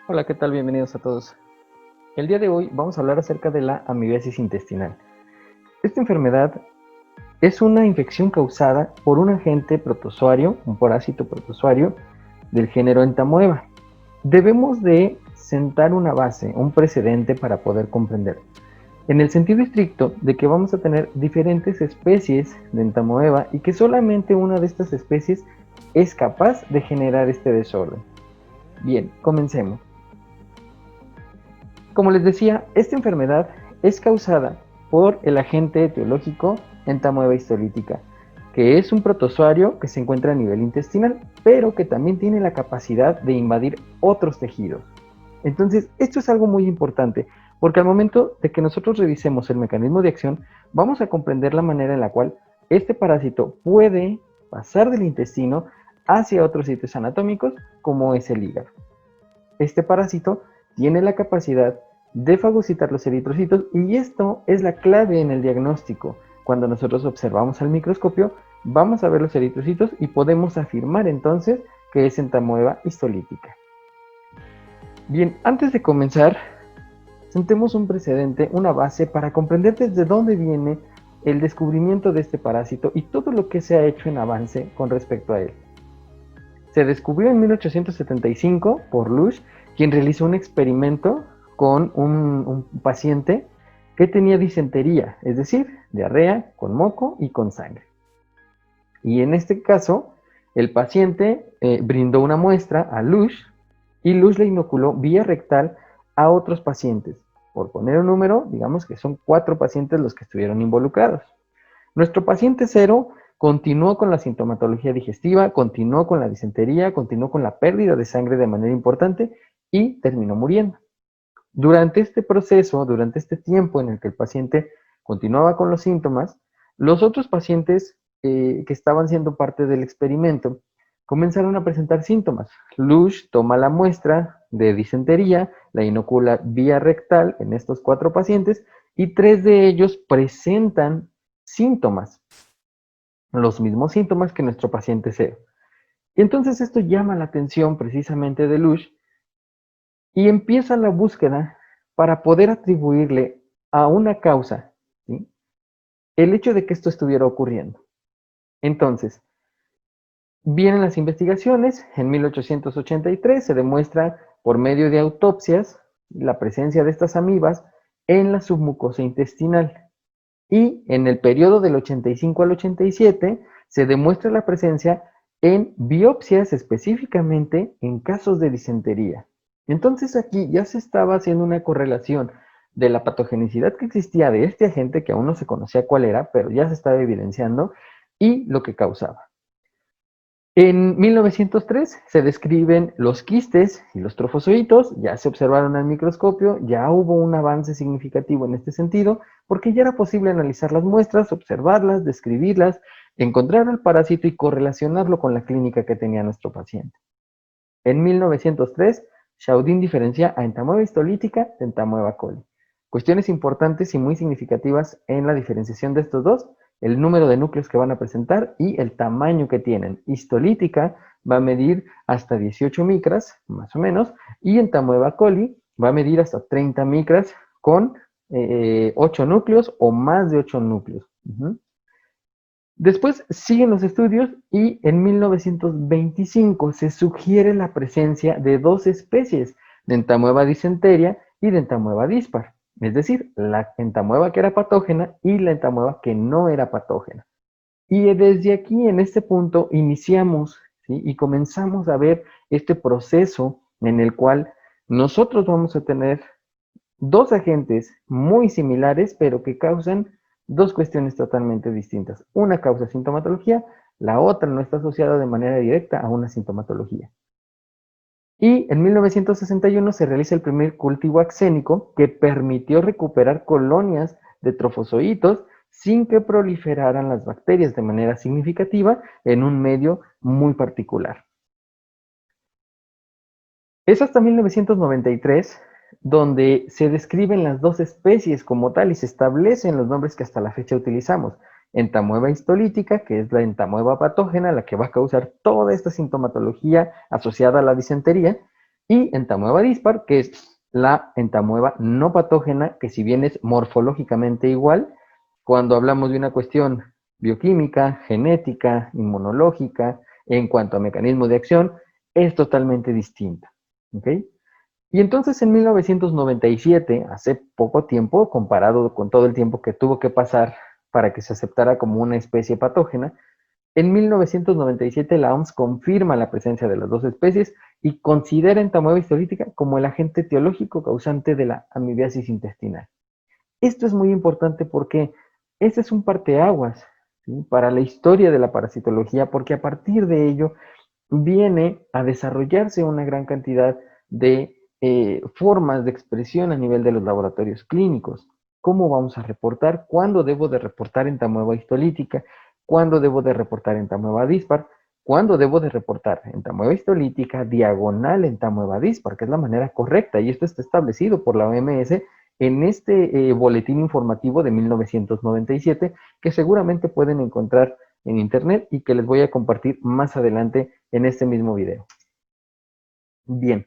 Hola, ¿qué tal? Bienvenidos a todos. El día de hoy vamos a hablar acerca de la amibiasis intestinal. Esta enfermedad es una infección causada por un agente protozoario, un parásito protozoario del género Entamoeba. Debemos de sentar una base, un precedente para poder comprender. En el sentido estricto de que vamos a tener diferentes especies de Entamoeba y que solamente una de estas especies es capaz de generar este desorden. Bien, comencemos. Como les decía, esta enfermedad es causada por el agente etiológico entamoeba histolítica, que es un protozoario que se encuentra a nivel intestinal, pero que también tiene la capacidad de invadir otros tejidos. Entonces, esto es algo muy importante, porque al momento de que nosotros revisemos el mecanismo de acción, vamos a comprender la manera en la cual este parásito puede pasar del intestino hacia otros sitios anatómicos, como es el hígado. Este parásito tiene la capacidad de fagocitar los eritrocitos y esto es la clave en el diagnóstico. Cuando nosotros observamos al microscopio, vamos a ver los eritrocitos y podemos afirmar entonces que es entamoeba histolítica. Bien, antes de comenzar, sentemos un precedente, una base para comprender desde dónde viene el descubrimiento de este parásito y todo lo que se ha hecho en avance con respecto a él. Se descubrió en 1875 por Lush, quien realizó un experimento con un paciente que tenía disentería, es decir, diarrea con moco y con sangre. Y en este caso, el paciente brindó una muestra a Lush y Lush le inoculó vía rectal a otros pacientes. Por poner un número, digamos que son 4 pacientes los que estuvieron involucrados. Nuestro paciente cero continuó con la sintomatología digestiva, continuó con la disentería, continuó con la pérdida de sangre de manera importante y terminó muriendo. Durante este proceso, durante este tiempo en el que el paciente continuaba con los síntomas, los otros pacientes que estaban siendo parte del experimento comenzaron a presentar síntomas. Lush toma la muestra de disentería, la inocula vía rectal en estos 4 pacientes y 3 de ellos presentan síntomas, los mismos síntomas que nuestro paciente cero. Y entonces esto llama la atención precisamente de Lush y empieza la búsqueda para poder atribuirle a una causa, ¿sí?, el hecho de que esto estuviera ocurriendo. Entonces, vienen las investigaciones. En 1883 se demuestra por medio de autopsias la presencia de estas amibas en la submucosa intestinal. Y en el periodo del 85 al 87 se demuestra la presencia en biopsias específicamente en casos de disentería. Entonces aquí ya se estaba haciendo una correlación de la patogenicidad que existía de este agente, que aún no se conocía cuál era, pero ya se estaba evidenciando, y lo que causaba. En 1903 se describen los quistes y los trofozoitos, ya se observaron al microscopio, ya hubo un avance significativo en este sentido, porque ya era posible analizar las muestras, observarlas, describirlas, encontrar al parásito y correlacionarlo con la clínica que tenía nuestro paciente. En 1903, Chaudin diferencia a entamoeba histolítica de entamoeba coli. Cuestiones importantes y muy significativas en la diferenciación de estos dos: el número de núcleos que van a presentar y el tamaño que tienen. Histolítica va a medir hasta 18 micras, más o menos, y entamoeba coli va a medir hasta 30 micras con 8 núcleos o más de 8 núcleos. Después siguen los estudios y en 1925 se sugiere la presencia de 2 especies de entamoeba disenteria y de entamoeba dispar, es decir, la entamoeba que era patógena y la entamoeba que no era patógena. Y desde aquí, en este punto, iniciamos, ¿sí?, y comenzamos a ver este proceso en el cual nosotros vamos a tener 2 agentes muy similares, pero que causan 2 cuestiones totalmente distintas. Una causa sintomatología, la otra no está asociada de manera directa a una sintomatología. Y en 1961 se realiza el primer cultivo axénico que permitió recuperar colonias de trofozoitos sin que proliferaran las bacterias de manera significativa en un medio muy particular. Es hasta 1993 donde se describen las 2 especies como tal y se establecen los nombres que hasta la fecha utilizamos. Entamoeba histolítica, que es la entamoeba patógena, la que va a causar toda esta sintomatología asociada a la disentería, y entamoeba dispar, que es la entamoeba no patógena, que si bien es morfológicamente igual, cuando hablamos de una cuestión bioquímica, genética, inmunológica, en cuanto a mecanismo de acción, es totalmente distinta. ¿Ok? Y entonces en 1997, hace poco tiempo, comparado con todo el tiempo que tuvo que pasar para que se aceptara como una especie patógena, en 1997 la OMS confirma la presencia de las dos especies y considera entamoeba histolítica como el agente etiológico causante de la amibiasis intestinal. Esto es muy importante porque este es un parteaguas, ¿sí?, para la historia de la parasitología, porque a partir de ello viene a desarrollarse una gran cantidad de formas de expresión a nivel de los laboratorios clínicos. ¿Cómo vamos a reportar? ¿Cuándo debo de reportar entamoeba histolítica? ¿Cuándo debo de reportar entamoeba dispar? ¿Cuándo debo de reportar entamoeba histolítica diagonal entamoeba dispar? Que es la manera correcta, y esto está establecido por la OMS en este boletín informativo de 1997, que seguramente pueden encontrar en internet y que les voy a compartir más adelante en este mismo video. Bien,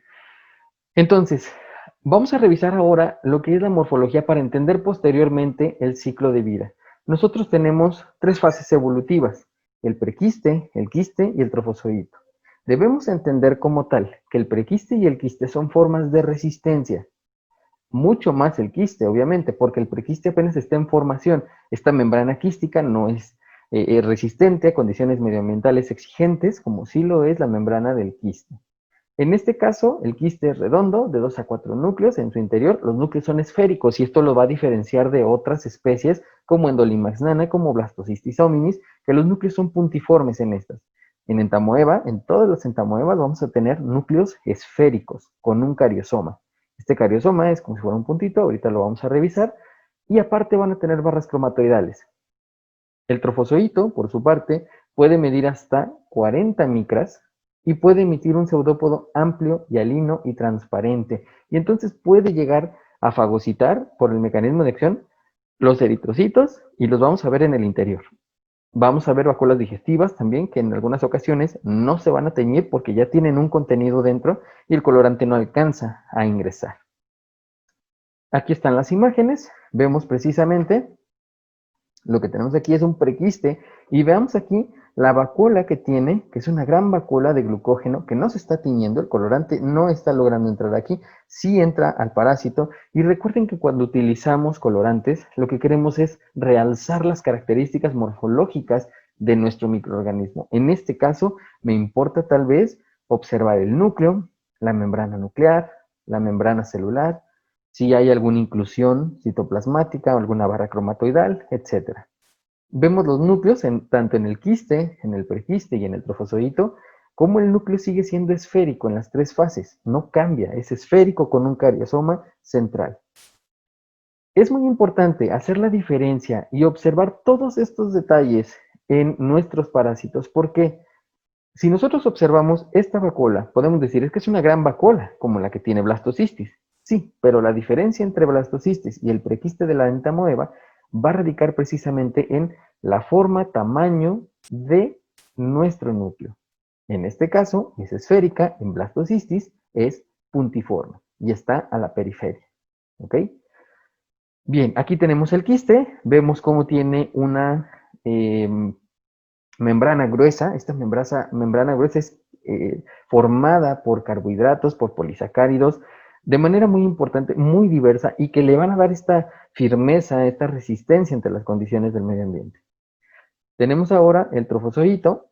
entonces, vamos a revisar ahora lo que es la morfología para entender posteriormente el ciclo de vida. Nosotros tenemos tres fases evolutivas: el prequiste, el quiste y el trofozoito. Debemos entender como tal que el prequiste y el quiste son formas de resistencia. Mucho más el quiste, obviamente, porque el prequiste apenas está en formación. Esta membrana quística no es resistente a condiciones medioambientales exigentes, como sí lo es la membrana del quiste. En este caso, el quiste es redondo, de 2 a 4 núcleos en su interior. Los núcleos son esféricos y esto lo va a diferenciar de otras especies como Endolimax nana, como Blastocystis hominis, que los núcleos son puntiformes en estas. En entamoeba, en todas las entamoebas vamos a tener núcleos esféricos con un cariosoma. Este cariosoma es como si fuera un puntito, ahorita lo vamos a revisar, y aparte van a tener barras cromatoidales. El trofozoito, por su parte, puede medir hasta 40 micras y puede emitir un pseudópodo amplio, hialino y transparente. Y entonces puede llegar a fagocitar, por el mecanismo de acción, los eritrocitos, y los vamos a ver en el interior. Vamos a ver vacuolas digestivas también, que en algunas ocasiones no se van a teñir porque ya tienen un contenido dentro y el colorante no alcanza a ingresar. Aquí están las imágenes. Vemos precisamente lo que tenemos aquí es un prequiste y veamos aquí la vacuola que tiene, que es una gran vacuola de glucógeno que no se está tiñendo, el colorante no está logrando entrar aquí, sí entra al parásito. Y recuerden que cuando utilizamos colorantes, lo que queremos es realzar las características morfológicas de nuestro microorganismo. En este caso, me importa tal vez observar el núcleo, la membrana nuclear, la membrana celular, si hay alguna inclusión citoplasmática o alguna barra cromatoidal, etc. Vemos los núcleos tanto en el quiste, en el prequiste y en el trofozoito, como el núcleo sigue siendo esférico en las tres fases, no cambia, es esférico con un cariosoma central. Es muy importante hacer la diferencia y observar todos estos detalles en nuestros parásitos, porque si nosotros observamos esta vacuola, podemos decir es que es una gran vacuola, como la que tiene Blastocystis. Sí, pero la diferencia entre Blastocystis y el prequiste de la entamoeba va a radicar precisamente en la forma, tamaño de nuestro núcleo. En este caso es esférica, en Blastocystis es puntiforme y está a la periferia. ¿Ok? Bien, aquí tenemos el quiste, vemos cómo tiene una membrana gruesa. Esta membrana gruesa es formada por carbohidratos, por polisacáridos, de manera muy importante, muy diversa, y que le van a dar esta firmeza, esta resistencia ante las condiciones del medio ambiente. Tenemos ahora el trofozoito.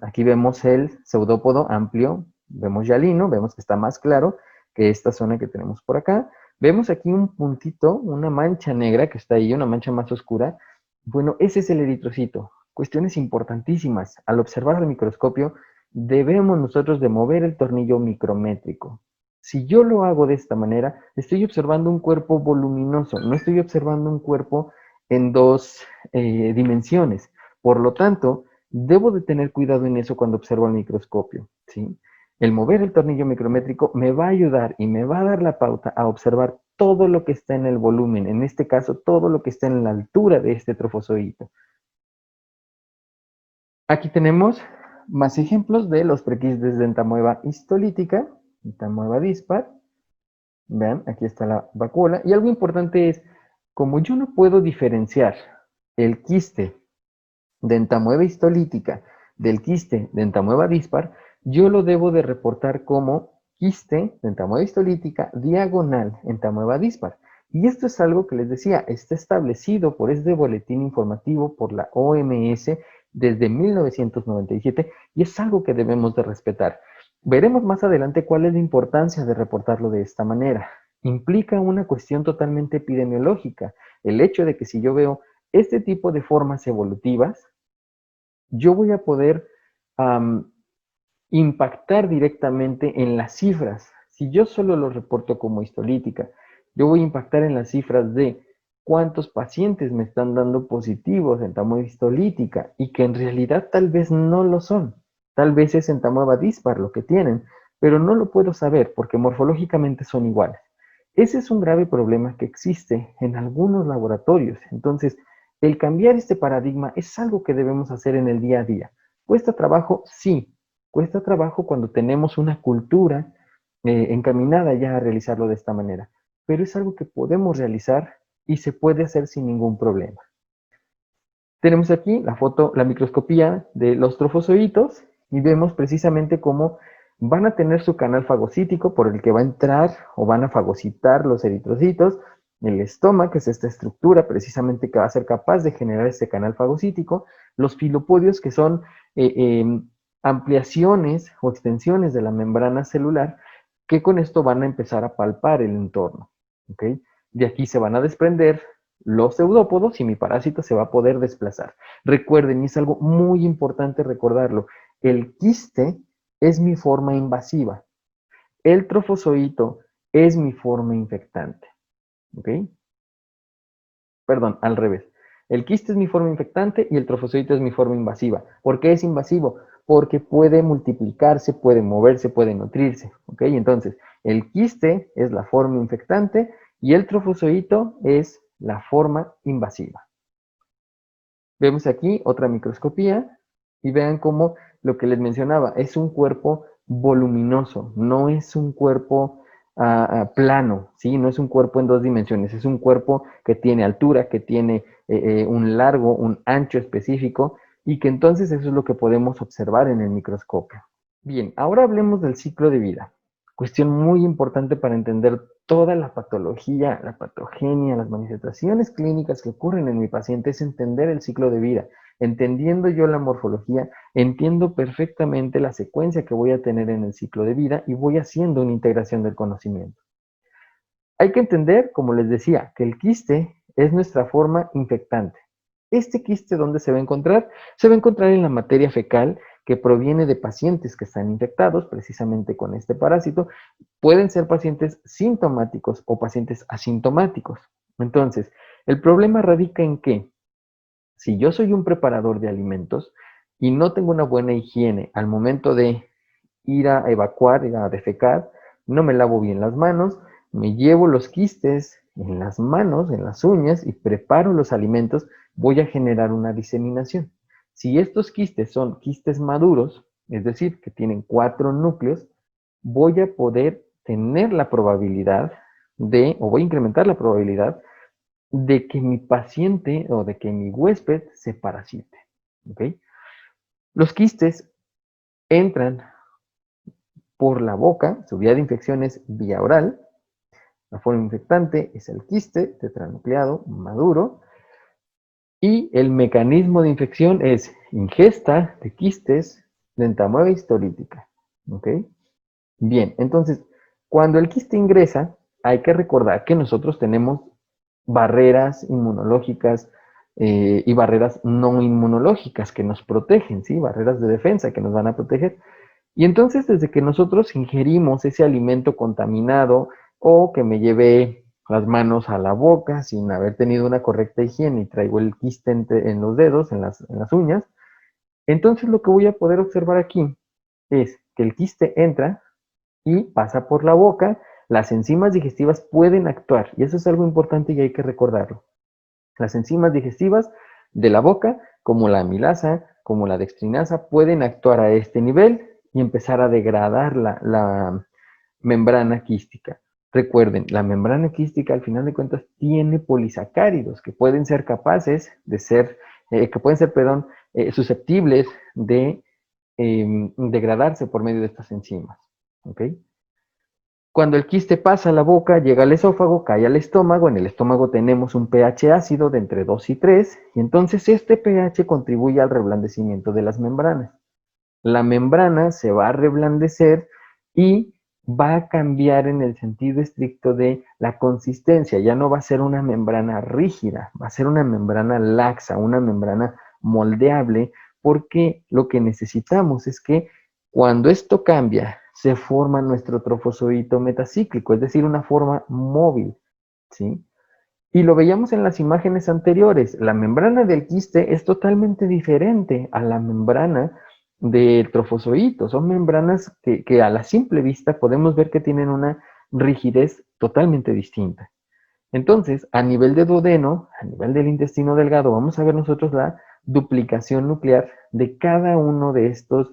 Aquí vemos el pseudópodo amplio, vemos hialino, vemos que está más claro que esta zona que tenemos por acá. Vemos aquí un puntito, una mancha negra que está ahí, una mancha más oscura. Bueno, ese es el eritrocito. Cuestiones importantísimas. Al observar al microscopio, debemos nosotros de mover el tornillo micrométrico. Si yo lo hago de esta manera, estoy observando un cuerpo voluminoso, no estoy observando un cuerpo en dos dimensiones. Por lo tanto, debo de tener cuidado en eso cuando observo al microscopio, ¿sí? El mover el tornillo micrométrico me va a ayudar y me va a dar la pauta a observar todo lo que está en el volumen, en este caso todo lo que está en la altura de este trofozoito. Aquí tenemos más ejemplos de los prequistes de entamoeba histolítica. entamoeba dispar. Vean, aquí está la vacuola. Y algo importante es, como yo no puedo diferenciar el quiste de entamoeba histolítica del quiste de entamoeba dispar, yo lo debo de reportar como quiste de entamoeba histolítica diagonal entamoeba dispar. Y esto es algo que les decía, está establecido por este boletín informativo por la OMS desde 1997 y es algo que debemos de respetar. Veremos más adelante cuál es la importancia de reportarlo de esta manera. Implica una cuestión totalmente epidemiológica. El hecho de que si yo veo este tipo de formas evolutivas, yo voy a poder impactar directamente en las cifras. Si yo solo lo reporto como histolítica, yo voy a impactar en las cifras de cuántos pacientes me están dando positivos en entamoeba histolítica y que en realidad tal vez no lo son. Tal vez es entamoeba dispar lo que tienen, pero no lo puedo saber porque morfológicamente son iguales. Ese es un grave problema que existe en algunos laboratorios. Entonces, el cambiar este paradigma es algo que debemos hacer en el día a día. ¿Cuesta trabajo? Sí. Cuesta trabajo cuando tenemos una cultura encaminada ya a realizarlo de esta manera, pero es algo que podemos realizar y se puede hacer sin ningún problema. Tenemos aquí la foto, la microscopía de los trofozoitos y vemos precisamente cómo van a tener su canal fagocítico por el que va a entrar o van a fagocitar los eritrocitos, el estoma, que es esta estructura precisamente que va a ser capaz de generar este canal fagocítico, los filopodios, que son ampliaciones o extensiones de la membrana celular, que con esto van a empezar a palpar el entorno. ¿Okay? De aquí se van a desprender los pseudópodos y mi parásito se va a poder desplazar. Recuerden, y es algo muy importante recordarlo, el quiste es mi forma invasiva, el trofozoito es mi forma infectante. ¿Ok? Perdón, al revés. El quiste es mi forma infectante y el trofozoito es mi forma invasiva. ¿Por qué es invasivo? Porque puede multiplicarse, puede moverse, puede nutrirse. ¿Ok? Entonces, el quiste es la forma infectante y el trofozoito es la forma invasiva. Vemos aquí otra microscopía y vean cómo lo que les mencionaba es un cuerpo voluminoso, no es un cuerpo plano, ¿sí? No es un cuerpo en dos dimensiones, es un cuerpo que tiene altura, que tiene un largo, un ancho específico y que entonces eso es lo que podemos observar en el microscopio. Bien, ahora hablemos del ciclo de vida. Cuestión muy importante para entender toda la patología, la patogenia, las manifestaciones clínicas que ocurren en mi paciente es entender el ciclo de vida. Entendiendo yo la morfología, entiendo perfectamente la secuencia que voy a tener en el ciclo de vida y voy haciendo una integración del conocimiento. Hay que entender, como les decía, que el quiste es nuestra forma infectante. ¿Este quiste dónde se va a encontrar? Se va a encontrar en la materia fecal que proviene de pacientes que están infectados precisamente con este parásito. Pueden ser pacientes sintomáticos o pacientes asintomáticos. Entonces, el problema radica en que si yo soy un preparador de alimentos y no tengo una buena higiene al momento de ir a evacuar, ir a defecar, no me lavo bien las manos, me llevo los quistes en las manos, en las uñas y preparo los alimentos, voy a generar una diseminación. Si estos quistes son quistes maduros, es decir, que tienen 4 núcleos, voy a poder tener la probabilidad de, o voy a incrementar la probabilidad de que mi paciente o de que mi huésped se parasite. ¿Okay? Los quistes entran por la boca, su vía de infección es vía oral, la forma infectante es el quiste tetranucleado maduro y el mecanismo de infección es ingesta de quistes de entamoeba histolítica. ¿Ok? Bien, entonces, cuando el quiste ingresa, hay que recordar que nosotros tenemos barreras inmunológicas y barreras no inmunológicas que nos protegen, ¿sí? Barreras de defensa que nos van a proteger. Y entonces, desde que nosotros ingerimos ese alimento contaminado o que me llevé las manos a la boca sin haber tenido una correcta higiene y traigo el quiste en los dedos, en las uñas, entonces lo que voy a poder observar aquí es que el quiste entra y pasa por la boca, las enzimas digestivas pueden actuar, y eso es algo importante y hay que recordarlo. Las enzimas digestivas de la boca, como la amilasa, como la dextrinasa, pueden actuar a este nivel y empezar a degradar membrana quística. Recuerden, la membrana quística al final de cuentas tiene polisacáridos que pueden ser capaces de ser, que pueden ser, perdón, susceptibles de degradarse por medio de estas enzimas. ¿Ok? Cuando el quiste pasa a la boca, llega al esófago, cae al estómago. En el estómago tenemos un pH ácido de entre 2 y 3, y entonces este pH contribuye al reblandecimiento de las membranas. La membrana se va a reblandecer y va a cambiar en el sentido estricto de la consistencia. Ya no va a ser una membrana rígida, va a ser una membrana laxa, una membrana moldeable, porque lo que necesitamos es que cuando esto cambia, se forma nuestro trofozoito metacíclico, es decir, una forma móvil, ¿sí? Y lo veíamos en las imágenes anteriores. La membrana del quiste es totalmente diferente a la membrana del trofozoito. Son membranas que a la simple vista podemos ver que tienen una rigidez totalmente distinta. Entonces, a nivel de duodeno, a nivel del intestino delgado, vamos a ver nosotros la duplicación nuclear de cada uno de estos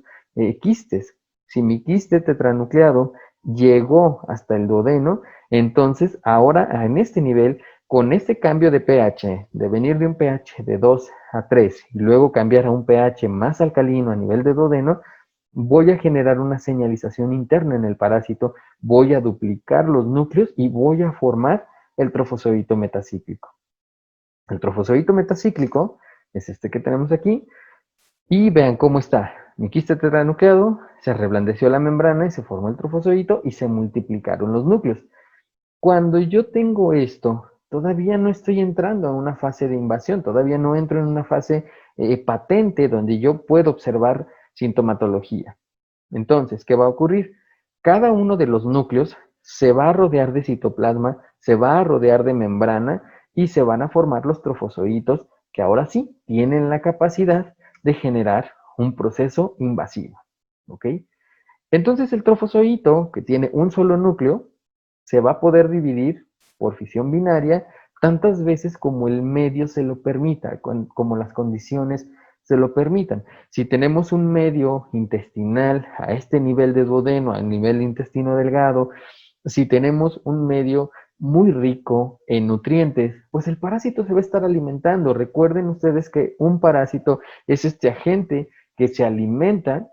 quistes. Si mi quiste tetranucleado llegó hasta el duodeno, entonces ahora en este nivel, con este cambio de pH, de venir de un pH de 2 a 3 y luego cambiar a un pH más alcalino a nivel de duodeno, voy a generar una señalización interna en el parásito, voy a duplicar los núcleos y voy a formar el trofozoito metacíclico. El trofozoito metacíclico es este que tenemos aquí, y vean cómo está. Mi quiste tetranucleado, se reblandeció la membrana y se formó el trofozoito y se multiplicaron los núcleos. Cuando yo tengo esto, todavía no estoy entrando a una fase de invasión, todavía no entro en una fase patente donde yo puedo observar sintomatología. Entonces, ¿qué va a ocurrir? Cada uno de los núcleos se va a rodear de citoplasma, se va a rodear de membrana y se van a formar los trofozoitos que ahora sí tienen la capacidad de generar un proceso invasivo. ¿Ok? Entonces el trofozoito, que tiene un solo núcleo, se va a poder dividir por fisión binaria tantas veces como el medio se lo permita, como las condiciones se lo permitan. Si tenemos un medio intestinal a este nivel de duodeno, a nivel de intestino delgado, si tenemos un medio muy rico en nutrientes, pues el parásito se va a estar alimentando. Recuerden ustedes que un parásito es este agente que se alimenta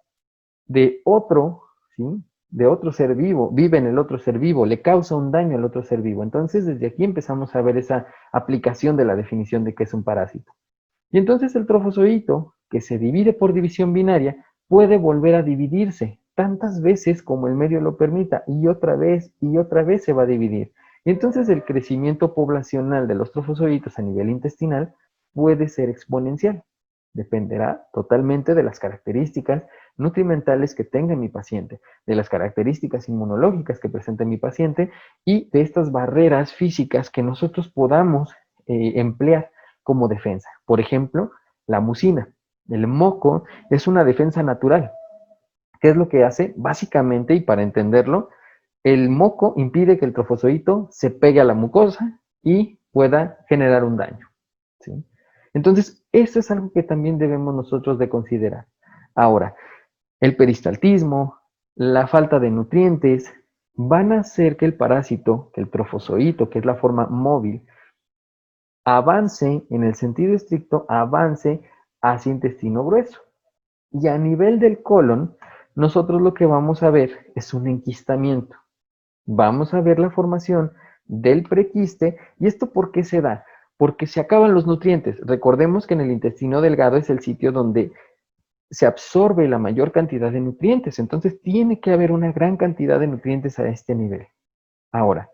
de otro, ¿sí? De otro ser vivo, vive en el otro ser vivo, le causa un daño al otro ser vivo. Entonces, desde aquí empezamos a ver esa aplicación de la definición de qué es un parásito. Y entonces el trofozoito, que se divide por división binaria, puede volver a dividirse tantas veces como el medio lo permita, y otra vez se va a dividir. Y entonces el crecimiento poblacional de los trofozoitos a nivel intestinal puede ser exponencial. Dependerá totalmente de las características nutrimentales que tenga mi paciente, de las características inmunológicas que presente mi paciente y de estas barreras físicas que nosotros podamos emplear como defensa. Por ejemplo, la mucina. El moco es una defensa natural. ¿Qué es lo que hace? Básicamente, y para entenderlo, el moco impide que el trofozoito se pegue a la mucosa y pueda generar un daño, ¿sí? Entonces, eso es algo que también debemos nosotros de considerar. Ahora, el peristaltismo, la falta de nutrientes, van a hacer que el parásito, que el trofozoito, que es la forma móvil, avance, en el sentido estricto, avance hacia intestino grueso. Y a nivel del colon, nosotros lo que vamos a ver es un enquistamiento. Vamos a ver la formación del prequiste. ¿Y esto por qué se da? Porque se acaban los nutrientes. Recordemos que en el intestino delgado es el sitio donde se absorbe la mayor cantidad de nutrientes. Entonces tiene que haber una gran cantidad de nutrientes a este nivel. Ahora,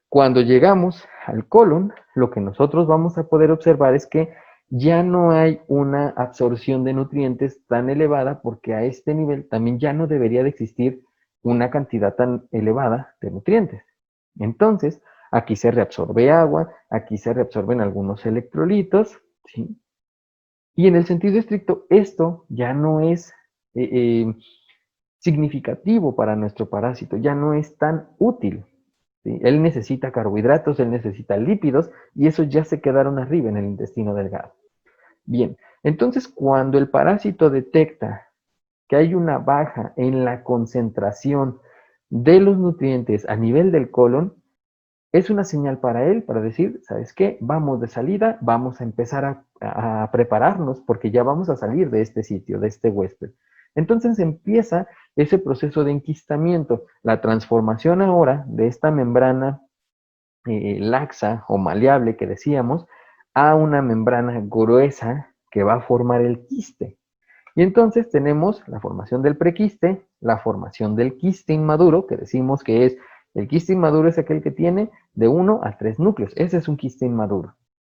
cuando llegamos al colon, lo que nosotros vamos a poder observar es que ya no hay una absorción de nutrientes tan elevada, porque a este nivel también ya no debería de existir una cantidad tan elevada de nutrientes. Entonces, aquí se reabsorbe agua, aquí se reabsorben algunos electrolitos, ¿sí? Y en el sentido estricto, esto ya no es significativo para nuestro parásito, ya no es tan útil. ¿Sí? Él necesita carbohidratos, él necesita lípidos, y esos ya se quedaron arriba en el intestino delgado. Bien, entonces cuando el parásito detecta que hay una baja en la concentración de los nutrientes a nivel del colon, es una señal para él, para decir, ¿sabes qué? Vamos de salida, vamos a empezar a prepararnos porque ya vamos a salir de este sitio, de este huésped. Entonces empieza ese proceso de enquistamiento, la transformación ahora de esta membrana laxa o maleable que decíamos, a una membrana gruesa que va a formar el quiste. Y entonces tenemos la formación del prequiste, la formación del quiste inmaduro, que decimos que es, el quiste inmaduro es aquel que tiene de 1 a 3 núcleos. Ese es un quiste inmaduro.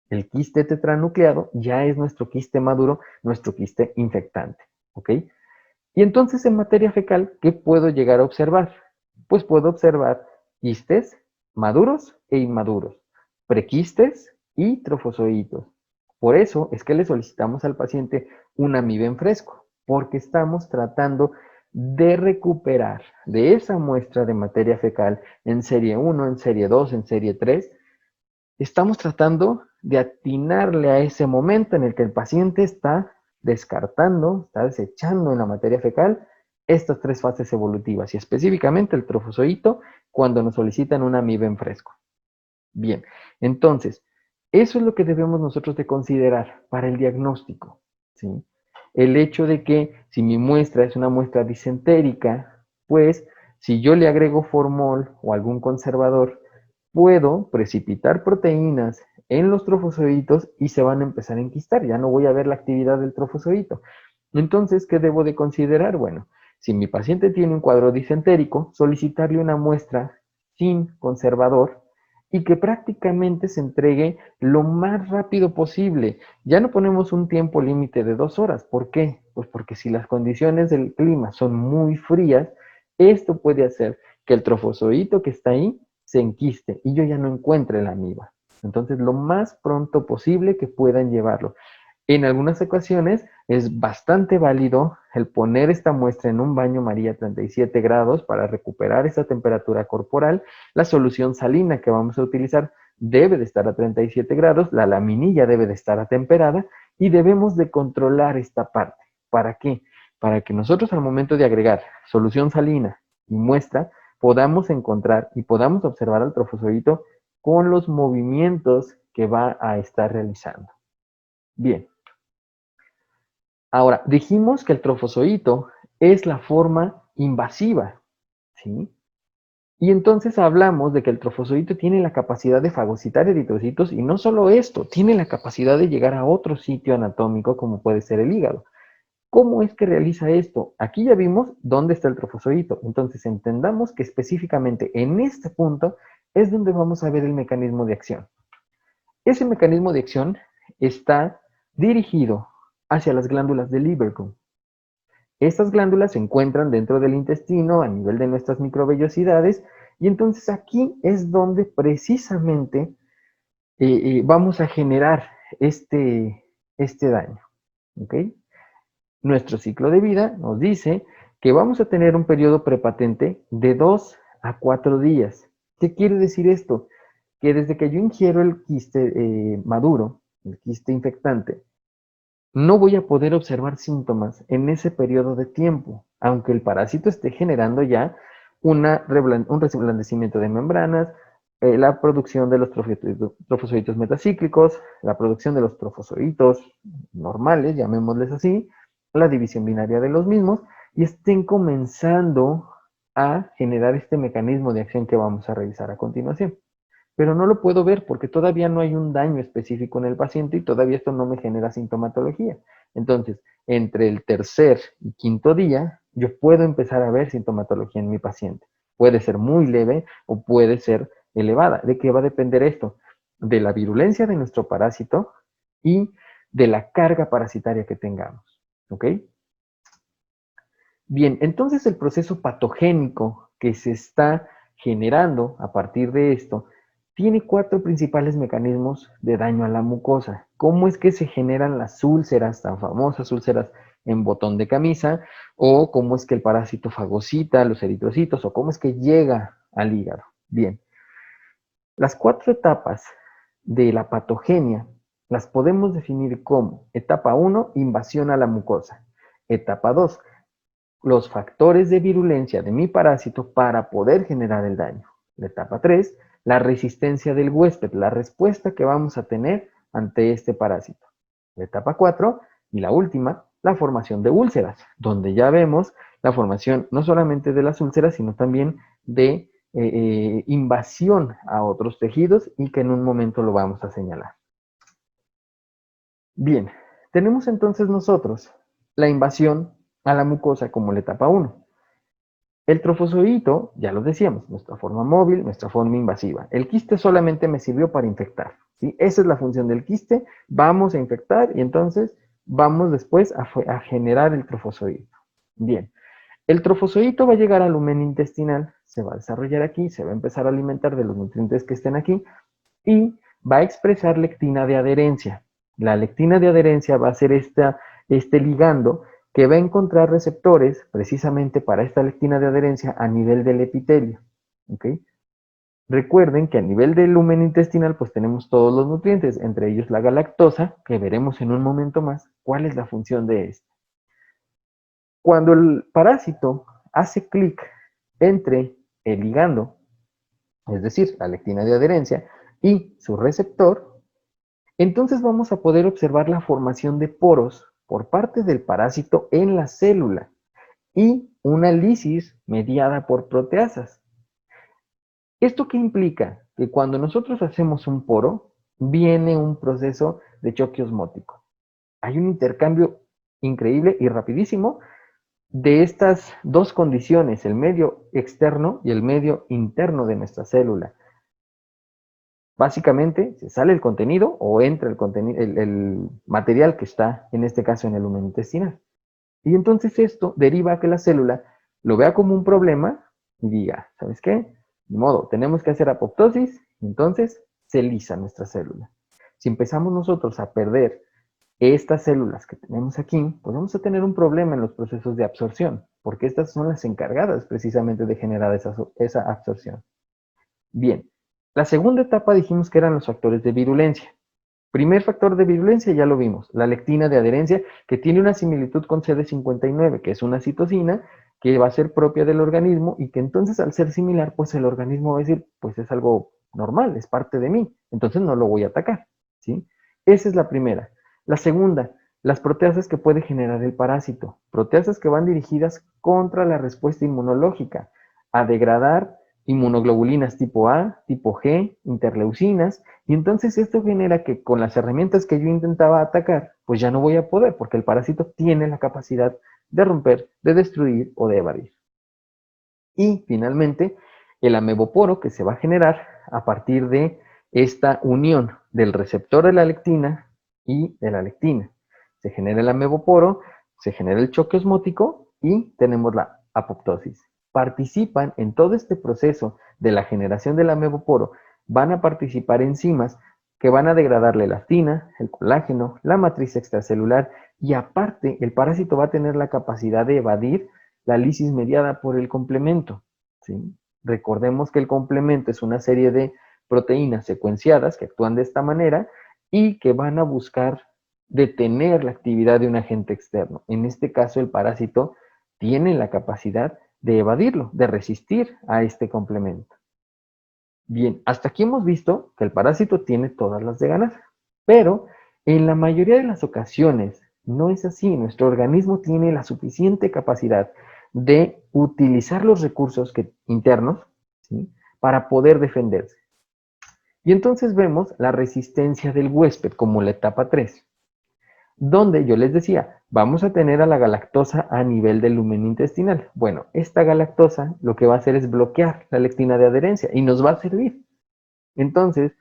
El quiste tetranucleado ya es nuestro quiste maduro, nuestro quiste infectante. ¿Ok? Y entonces en materia fecal, ¿qué puedo llegar a observar? Pues puedo observar quistes maduros e inmaduros, prequistes y trofozoitos. Por eso es que le solicitamos al paciente una amiba en fresco, porque estamos tratando de recuperar de esa muestra de materia fecal en serie 1, en serie 2, en serie 3. Estamos tratando de atinarle a ese momento en el que el paciente está descartando, está desechando en la materia fecal estas tres fases evolutivas y específicamente el trofozoito cuando nos solicitan una amiba en fresco. Bien, entonces, eso es lo que debemos nosotros de considerar para el diagnóstico, ¿sí? El hecho de que si mi muestra es una muestra disentérica, pues si yo le agrego formol o algún conservador, puedo precipitar proteínas en los trofozoitos y se van a empezar a enquistar. Ya no voy a ver la actividad del trofozoito. Entonces, ¿qué debo de considerar? Bueno, si mi paciente tiene un cuadro disentérico, solicitarle una muestra sin conservador y que prácticamente se entregue lo más rápido posible. Ya no ponemos un tiempo límite de 2 horas. ¿Por qué? Pues porque si las condiciones del clima son muy frías, esto puede hacer que el trofozoito que está ahí se enquiste y yo ya no encuentre la amiba. Entonces, lo más pronto posible que puedan llevarlo. En algunas ocasiones es bastante válido el poner esta muestra en un baño María 37 grados para recuperar esa temperatura corporal. La solución salina que vamos a utilizar debe de estar a 37 grados, la laminilla debe de estar atemperada y debemos de controlar esta parte. ¿Para qué? Para que nosotros al momento de agregar solución salina y muestra podamos encontrar y podamos observar al trofozoito con los movimientos que va a estar realizando. Bien. Ahora, dijimos que el trofozoito es la forma invasiva, ¿sí? Y entonces hablamos de que el trofozoito tiene la capacidad de fagocitar eritrocitos y no solo esto, tiene la capacidad de llegar a otro sitio anatómico como puede ser el hígado. ¿Cómo es que realiza esto? Aquí ya vimos dónde está el trofozoito, entonces entendamos que específicamente en este punto es donde vamos a ver el mecanismo de acción. Ese mecanismo de acción está dirigido hacia las glándulas del Lieberkühn. Estas glándulas se encuentran dentro del intestino a nivel de nuestras microvellosidades y entonces aquí es donde precisamente vamos a generar este daño. ¿Ok? Nuestro ciclo de vida nos dice que vamos a tener un periodo prepatente de 2 a 4 días. ¿Qué quiere decir esto? Que desde que yo ingiero el quiste maduro, el quiste infectante, no voy a poder observar síntomas en ese periodo de tiempo, aunque el parásito esté generando ya un reblandecimiento de membranas, la producción de los trofozoitos metacíclicos, la producción de los trofozoitos normales, llamémosles así, la división binaria de los mismos, y estén comenzando a generar este mecanismo de acción que vamos a revisar a continuación. Pero no lo puedo ver porque todavía no hay un daño específico en el paciente y todavía esto no me genera sintomatología. Entonces, entre el tercer y quinto día, yo puedo empezar a ver sintomatología en mi paciente. Puede ser muy leve o puede ser elevada. ¿De qué va a depender esto? De la virulencia de nuestro parásito y de la carga parasitaria que tengamos. ¿Ok? Bien, entonces el proceso patogénico que se está generando a partir de esto tiene 4 principales mecanismos de daño a la mucosa. ¿Cómo es que se generan las úlceras, tan famosas úlceras en botón de camisa? ¿O cómo es que el parásito fagocita los eritrocitos? ¿O cómo es que llega al hígado? Bien, las 4 etapas de la patogenia las podemos definir como etapa 1, invasión a la mucosa. Etapa 2, los factores de virulencia de mi parásito para poder generar el daño. La etapa 3, la resistencia del huésped, la respuesta que vamos a tener ante este parásito. La etapa 4 y la última, la formación de úlceras, donde ya vemos la formación no solamente de las úlceras, sino también de invasión a otros tejidos y que en un momento lo vamos a señalar. Bien, tenemos entonces nosotros la invasión a la mucosa como la etapa 1. El trofozoito, ya lo decíamos, nuestra forma móvil, nuestra forma invasiva. El quiste solamente me sirvió para infectar, ¿sí? Esa es la función del quiste, vamos a infectar y entonces vamos después a generar el trofozoito. Bien, el trofozoito va a llegar al lumen intestinal, se va a desarrollar aquí, se va a empezar a alimentar de los nutrientes que estén aquí y va a expresar lectina de adherencia. La lectina de adherencia va a ser este ligando que va a encontrar receptores precisamente para esta lectina de adherencia a nivel del epitelio. ¿Okay? Recuerden que a nivel del lumen intestinal pues tenemos todos los nutrientes, entre ellos la galactosa, que veremos en un momento más cuál es la función de esta. Cuando el parásito hace clic entre el ligando, es decir, la lectina de adherencia, y su receptor, entonces vamos a poder observar la formación de poros por parte del parásito en la célula y una lisis mediada por proteasas. ¿Esto qué implica? Que cuando nosotros hacemos un poro, viene un proceso de choque osmótico. Hay un intercambio increíble y rapidísimo de estas dos condiciones, el medio externo y el medio interno de nuestra célula. Básicamente, se sale el contenido o entra el material que está, en este caso, en el lumen intestinal. Y entonces esto deriva a que la célula lo vea como un problema y diga, ¿sabes qué? De modo, tenemos que hacer apoptosis, entonces se lisa nuestra célula. Si empezamos nosotros a perder estas células que tenemos aquí, pues vamos a tener un problema en los procesos de absorción, porque estas son las encargadas precisamente de generar esa absorción. Bien, la segunda etapa dijimos que eran los factores de virulencia. Primer factor de virulencia ya lo vimos, la lectina de adherencia, que tiene una similitud con CD59, que es una citosina que va a ser propia del organismo y que entonces al ser similar, pues el organismo va a decir, pues es algo normal, es parte de mí, entonces no lo voy a atacar, ¿sí? Esa es la primera. La segunda, las proteasas que puede generar el parásito, proteasas que van dirigidas contra la respuesta inmunológica, a degradar inmunoglobulinas tipo A, tipo G, interleucinas, y entonces esto genera que con las herramientas que yo intentaba atacar, pues ya no voy a poder, porque el parásito tiene la capacidad de romper, de destruir o de evadir. Y finalmente, el ameboporo que se va a generar a partir de esta unión del receptor de la lectina y de la lectina. Se genera el ameboporo, se genera el choque osmótico y tenemos la apoptosis. Participan en todo este proceso de la generación del ameboporo, van a participar enzimas que van a degradar la elastina, el colágeno, la matriz extracelular y aparte el parásito va a tener la capacidad de evadir la lisis mediada por el complemento, ¿sí? Recordemos que el complemento es una serie de proteínas secuenciadas que actúan de esta manera y que van a buscar detener la actividad de un agente externo. En este caso, el parásito tiene la capacidad de evadirlo, de resistir a este complemento. Bien, hasta aquí hemos visto que el parásito tiene todas las de ganar, pero en la mayoría de las ocasiones no es así. Nuestro organismo tiene la suficiente capacidad de utilizar los recursos internos, ¿sí?, para poder defenderse. Y entonces vemos la resistencia del huésped como la etapa 3, donde yo les decía, vamos a tener a la galactosa a nivel del lumen intestinal. Bueno, esta galactosa lo que va a hacer es bloquear la lectina de adherencia y nos va a servir. Entonces,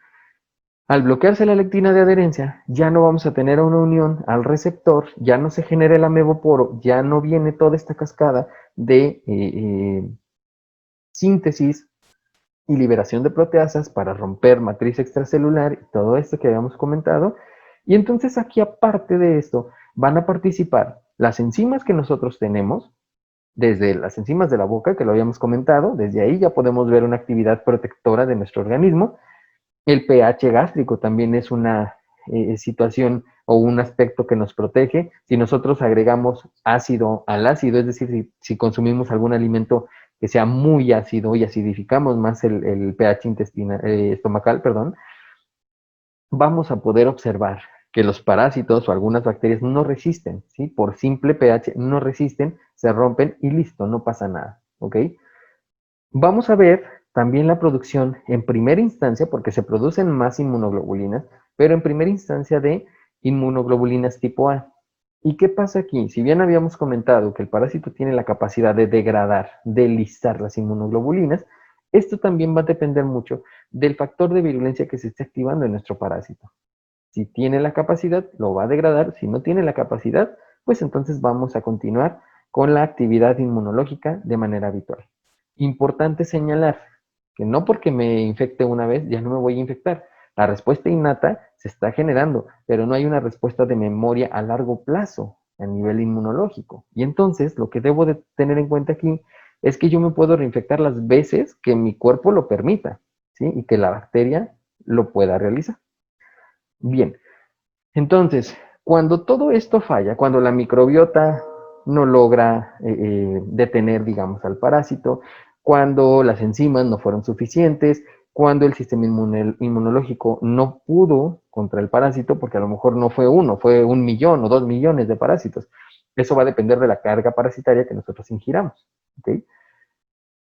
al bloquearse la lectina de adherencia, ya no vamos a tener una unión al receptor, ya no se genera el ameboporo, ya no viene toda esta cascada de síntesis y liberación de proteasas para romper matriz extracelular y todo esto que habíamos comentado. Y entonces aquí, aparte de esto, van a participar las enzimas que nosotros tenemos, desde las enzimas de la boca, que lo habíamos comentado, desde ahí ya podemos ver una actividad protectora de nuestro organismo. El pH gástrico también es una situación o un aspecto que nos protege. Si nosotros agregamos ácido al ácido, es decir, si consumimos algún alimento que sea muy ácido y acidificamos más el pH intestinal, estomacal, perdón, vamos a poder observar que los parásitos o algunas bacterias no resisten, ¿sí? Por simple pH no resisten, se rompen y listo, no pasa nada, ¿ok? Vamos a ver también la producción en primera instancia, porque se producen más inmunoglobulinas, pero en primera instancia de inmunoglobulinas tipo A. ¿Y qué pasa aquí? Si bien habíamos comentado que el parásito tiene la capacidad de degradar, de listar las inmunoglobulinas, esto también va a depender mucho del factor de virulencia que se esté activando en nuestro parásito. Si tiene la capacidad, lo va a degradar. Si no tiene la capacidad, pues entonces vamos a continuar con la actividad inmunológica de manera habitual. Importante señalar que no porque me infecte una vez ya no me voy a infectar. La respuesta innata se está generando, pero no hay una respuesta de memoria a largo plazo a nivel inmunológico. Y entonces lo que debo de tener en cuenta aquí es que yo me puedo reinfectar las veces que mi cuerpo lo permita, ¿sí? Y que la bacteria lo pueda realizar. Bien, entonces, cuando todo esto falla, cuando la microbiota no logra detener, digamos, al parásito, cuando las enzimas no fueron suficientes, cuando el sistema inmunológico no pudo contra el parásito, porque a lo mejor no fue uno, fue 1 millón o 2 millones de parásitos. Eso va a depender de la carga parasitaria que nosotros ingiramos. ¿Okay?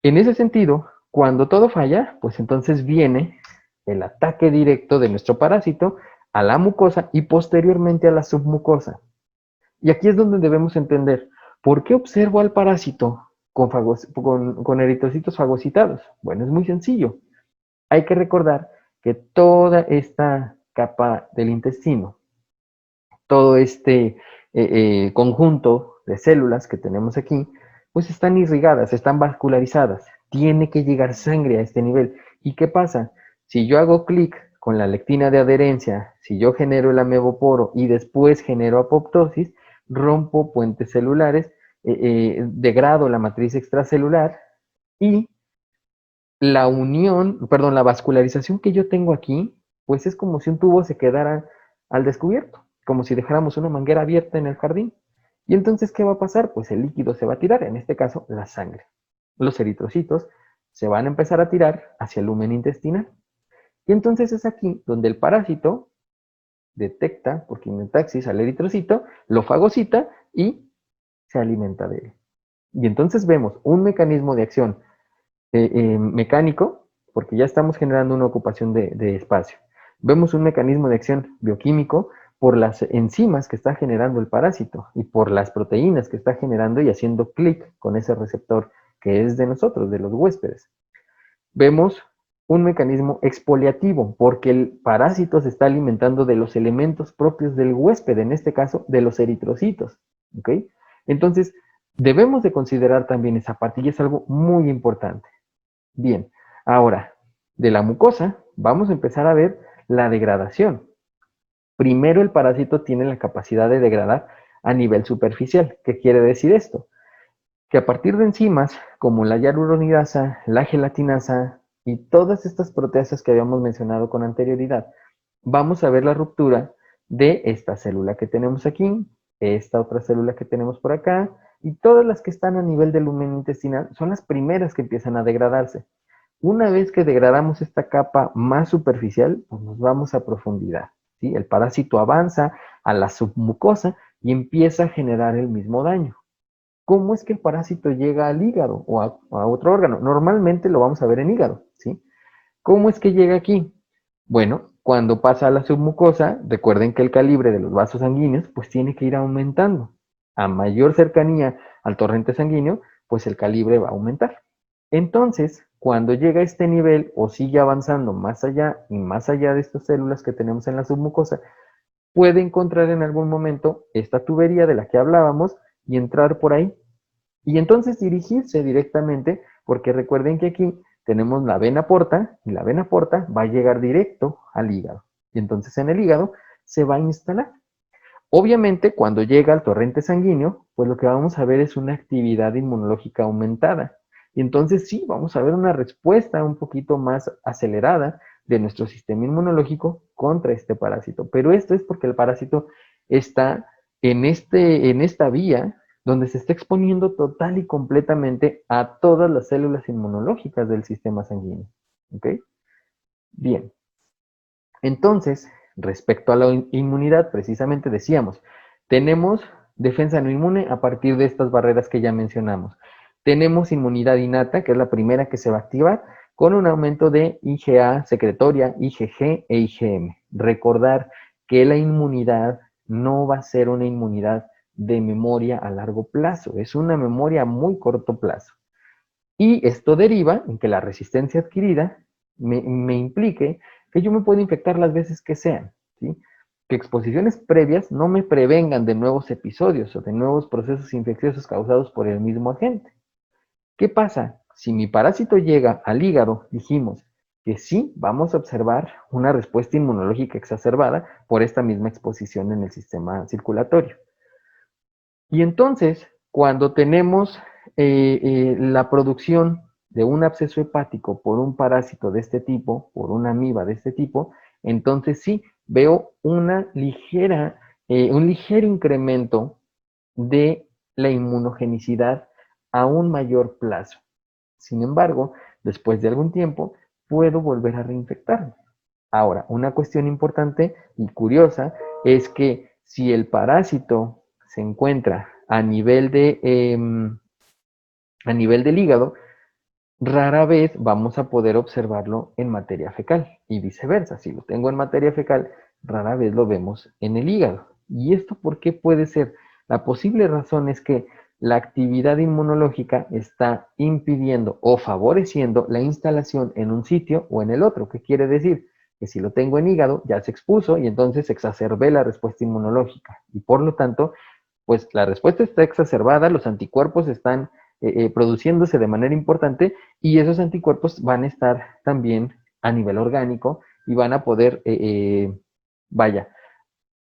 En ese sentido, cuando todo falla, pues entonces viene el ataque directo de nuestro parásito a la mucosa y posteriormente a la submucosa. Y aquí es donde debemos entender, ¿por qué observo al parásito con eritrocitos fagocitados? Bueno, es muy sencillo. Hay que recordar que toda esta capa del intestino, todo este conjunto de células que tenemos aquí, pues están irrigadas, están vascularizadas. Tiene que llegar sangre a este nivel. ¿Y qué pasa? Si yo hago clic con la lectina de adherencia, si yo genero el ameboporo y después genero apoptosis, rompo puentes celulares, degrado la matriz extracelular y la unión, perdón, la vascularización que yo tengo aquí, pues es como si un tubo se quedara al descubierto, como si dejáramos una manguera abierta en el jardín. Y entonces, ¿qué va a pasar? Pues el líquido se va a tirar, en este caso, la sangre. Los eritrocitos se van a empezar a tirar hacia el lumen intestinal. Y entonces es aquí donde el parásito detecta por quimiotaxis al eritrocito, lo fagocita y se alimenta de él. Y entonces vemos un mecanismo de acción mecánico, porque ya estamos generando una ocupación de espacio. Vemos un mecanismo de acción bioquímico por las enzimas que está generando el parásito y por las proteínas que está generando y haciendo clic con ese receptor que es de nosotros, de los huéspedes. Vemos un mecanismo expoliativo, porque el parásito se está alimentando de los elementos propios del huésped, en este caso de los eritrocitos. ¿Ok? Entonces, debemos de considerar también esa parte y es algo muy importante. Bien, ahora, de la mucosa vamos a empezar a ver la degradación. Primero el parásito tiene la capacidad de degradar a nivel superficial. ¿Qué quiere decir esto? Que a partir de enzimas como la hialuronidasa, la gelatinasa y todas estas proteasas que habíamos mencionado con anterioridad, vamos a ver la ruptura de esta célula que tenemos aquí, esta otra célula que tenemos por acá, y todas las que están a nivel del lumen intestinal son las primeras que empiezan a degradarse. Una vez que degradamos esta capa más superficial, pues nos vamos a profundidad. ¿Sí? El parásito avanza a la submucosa y empieza a generar el mismo daño. ¿Cómo es que el parásito llega al hígado o a otro órgano? Normalmente lo vamos a ver en hígado, ¿sí? ¿Cómo es que llega aquí? Bueno, cuando pasa a la submucosa, recuerden que el calibre de los vasos sanguíneos pues tiene que ir aumentando. A mayor cercanía al torrente sanguíneo, pues el calibre va a aumentar. Entonces, cuando llega a este nivel o sigue avanzando más allá y más allá de estas células que tenemos en la submucosa, puede encontrar en algún momento esta tubería de la que hablábamos y entrar por ahí. Y entonces dirigirse directamente, porque recuerden que aquí tenemos la vena porta y la vena porta va a llegar directo al hígado. Y entonces en el hígado se va a instalar. Obviamente, cuando llega al torrente sanguíneo, pues lo que vamos a ver es una actividad inmunológica aumentada. Y entonces sí, vamos a ver una respuesta un poquito más acelerada de nuestro sistema inmunológico contra este parásito. Pero esto es porque el parásito está en esta vía donde se está exponiendo total y completamente a todas las células inmunológicas del sistema sanguíneo. ¿Ok? Bien. Entonces, respecto a la inmunidad, precisamente decíamos, tenemos defensa no inmune a partir de estas barreras que ya mencionamos. Tenemos inmunidad innata, que es la primera que se va a activar, con un aumento de IgA secretoria, IgG e IgM. Recordar que la inmunidad no va a ser una inmunidad de memoria a largo plazo, es una memoria a muy corto plazo. Y esto deriva en que la resistencia adquirida me implique que yo me puedo infectar las veces que sean, ¿sí? Que exposiciones previas no me prevengan de nuevos episodios o de nuevos procesos infecciosos causados por el mismo agente. ¿Qué pasa? Si mi parásito llega al hígado, dijimos que sí vamos a observar una respuesta inmunológica exacerbada por esta misma exposición en el sistema circulatorio. Y entonces, cuando tenemos la producción de un absceso hepático por un parásito de este tipo, por una amiba de este tipo, entonces sí veo un ligero incremento de la inmunogenicidad a un mayor plazo. Sin embargo, después de algún tiempo, puedo volver a reinfectarme. Ahora, una cuestión importante y curiosa es que si el parásito se encuentra a nivel del hígado, rara vez vamos a poder observarlo en materia fecal y viceversa. Si lo tengo en materia fecal, rara vez lo vemos en el hígado. ¿Y esto por qué puede ser? La posible razón es que la actividad inmunológica está impidiendo o favoreciendo la instalación en un sitio o en el otro. ¿Qué quiere decir? Que si lo tengo en hígado, ya se expuso y entonces exacerbé la respuesta inmunológica. Y por lo tanto, pues la respuesta está exacerbada, los anticuerpos están produciéndose de manera importante y esos anticuerpos van a estar también a nivel orgánico y van a poder, vaya,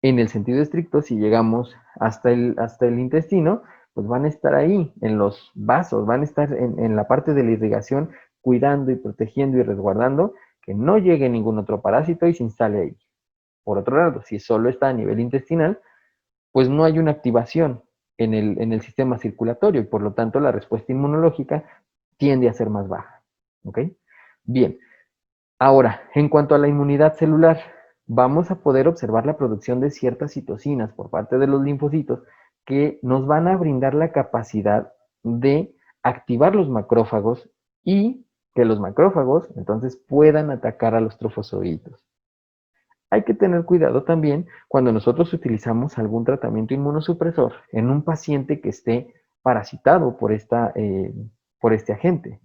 en el sentido estricto, si llegamos hasta el intestino, pues van a estar ahí, en los vasos, van a estar en la parte de la irrigación, cuidando y protegiendo y resguardando que no llegue ningún otro parásito y se instale ahí. Por otro lado, si solo está a nivel intestinal, pues no hay una activación en el sistema circulatorio y por lo tanto la respuesta inmunológica tiende a ser más baja. ¿Ok? Bien, ahora, en cuanto a la inmunidad celular, vamos a poder observar la producción de ciertas citocinas por parte de los linfocitos que nos van a brindar la capacidad de activar los macrófagos y que los macrófagos entonces puedan atacar a los trofozoitos. Hay que tener cuidado también cuando nosotros utilizamos algún tratamiento inmunosupresor en un paciente que esté parasitado por este agente.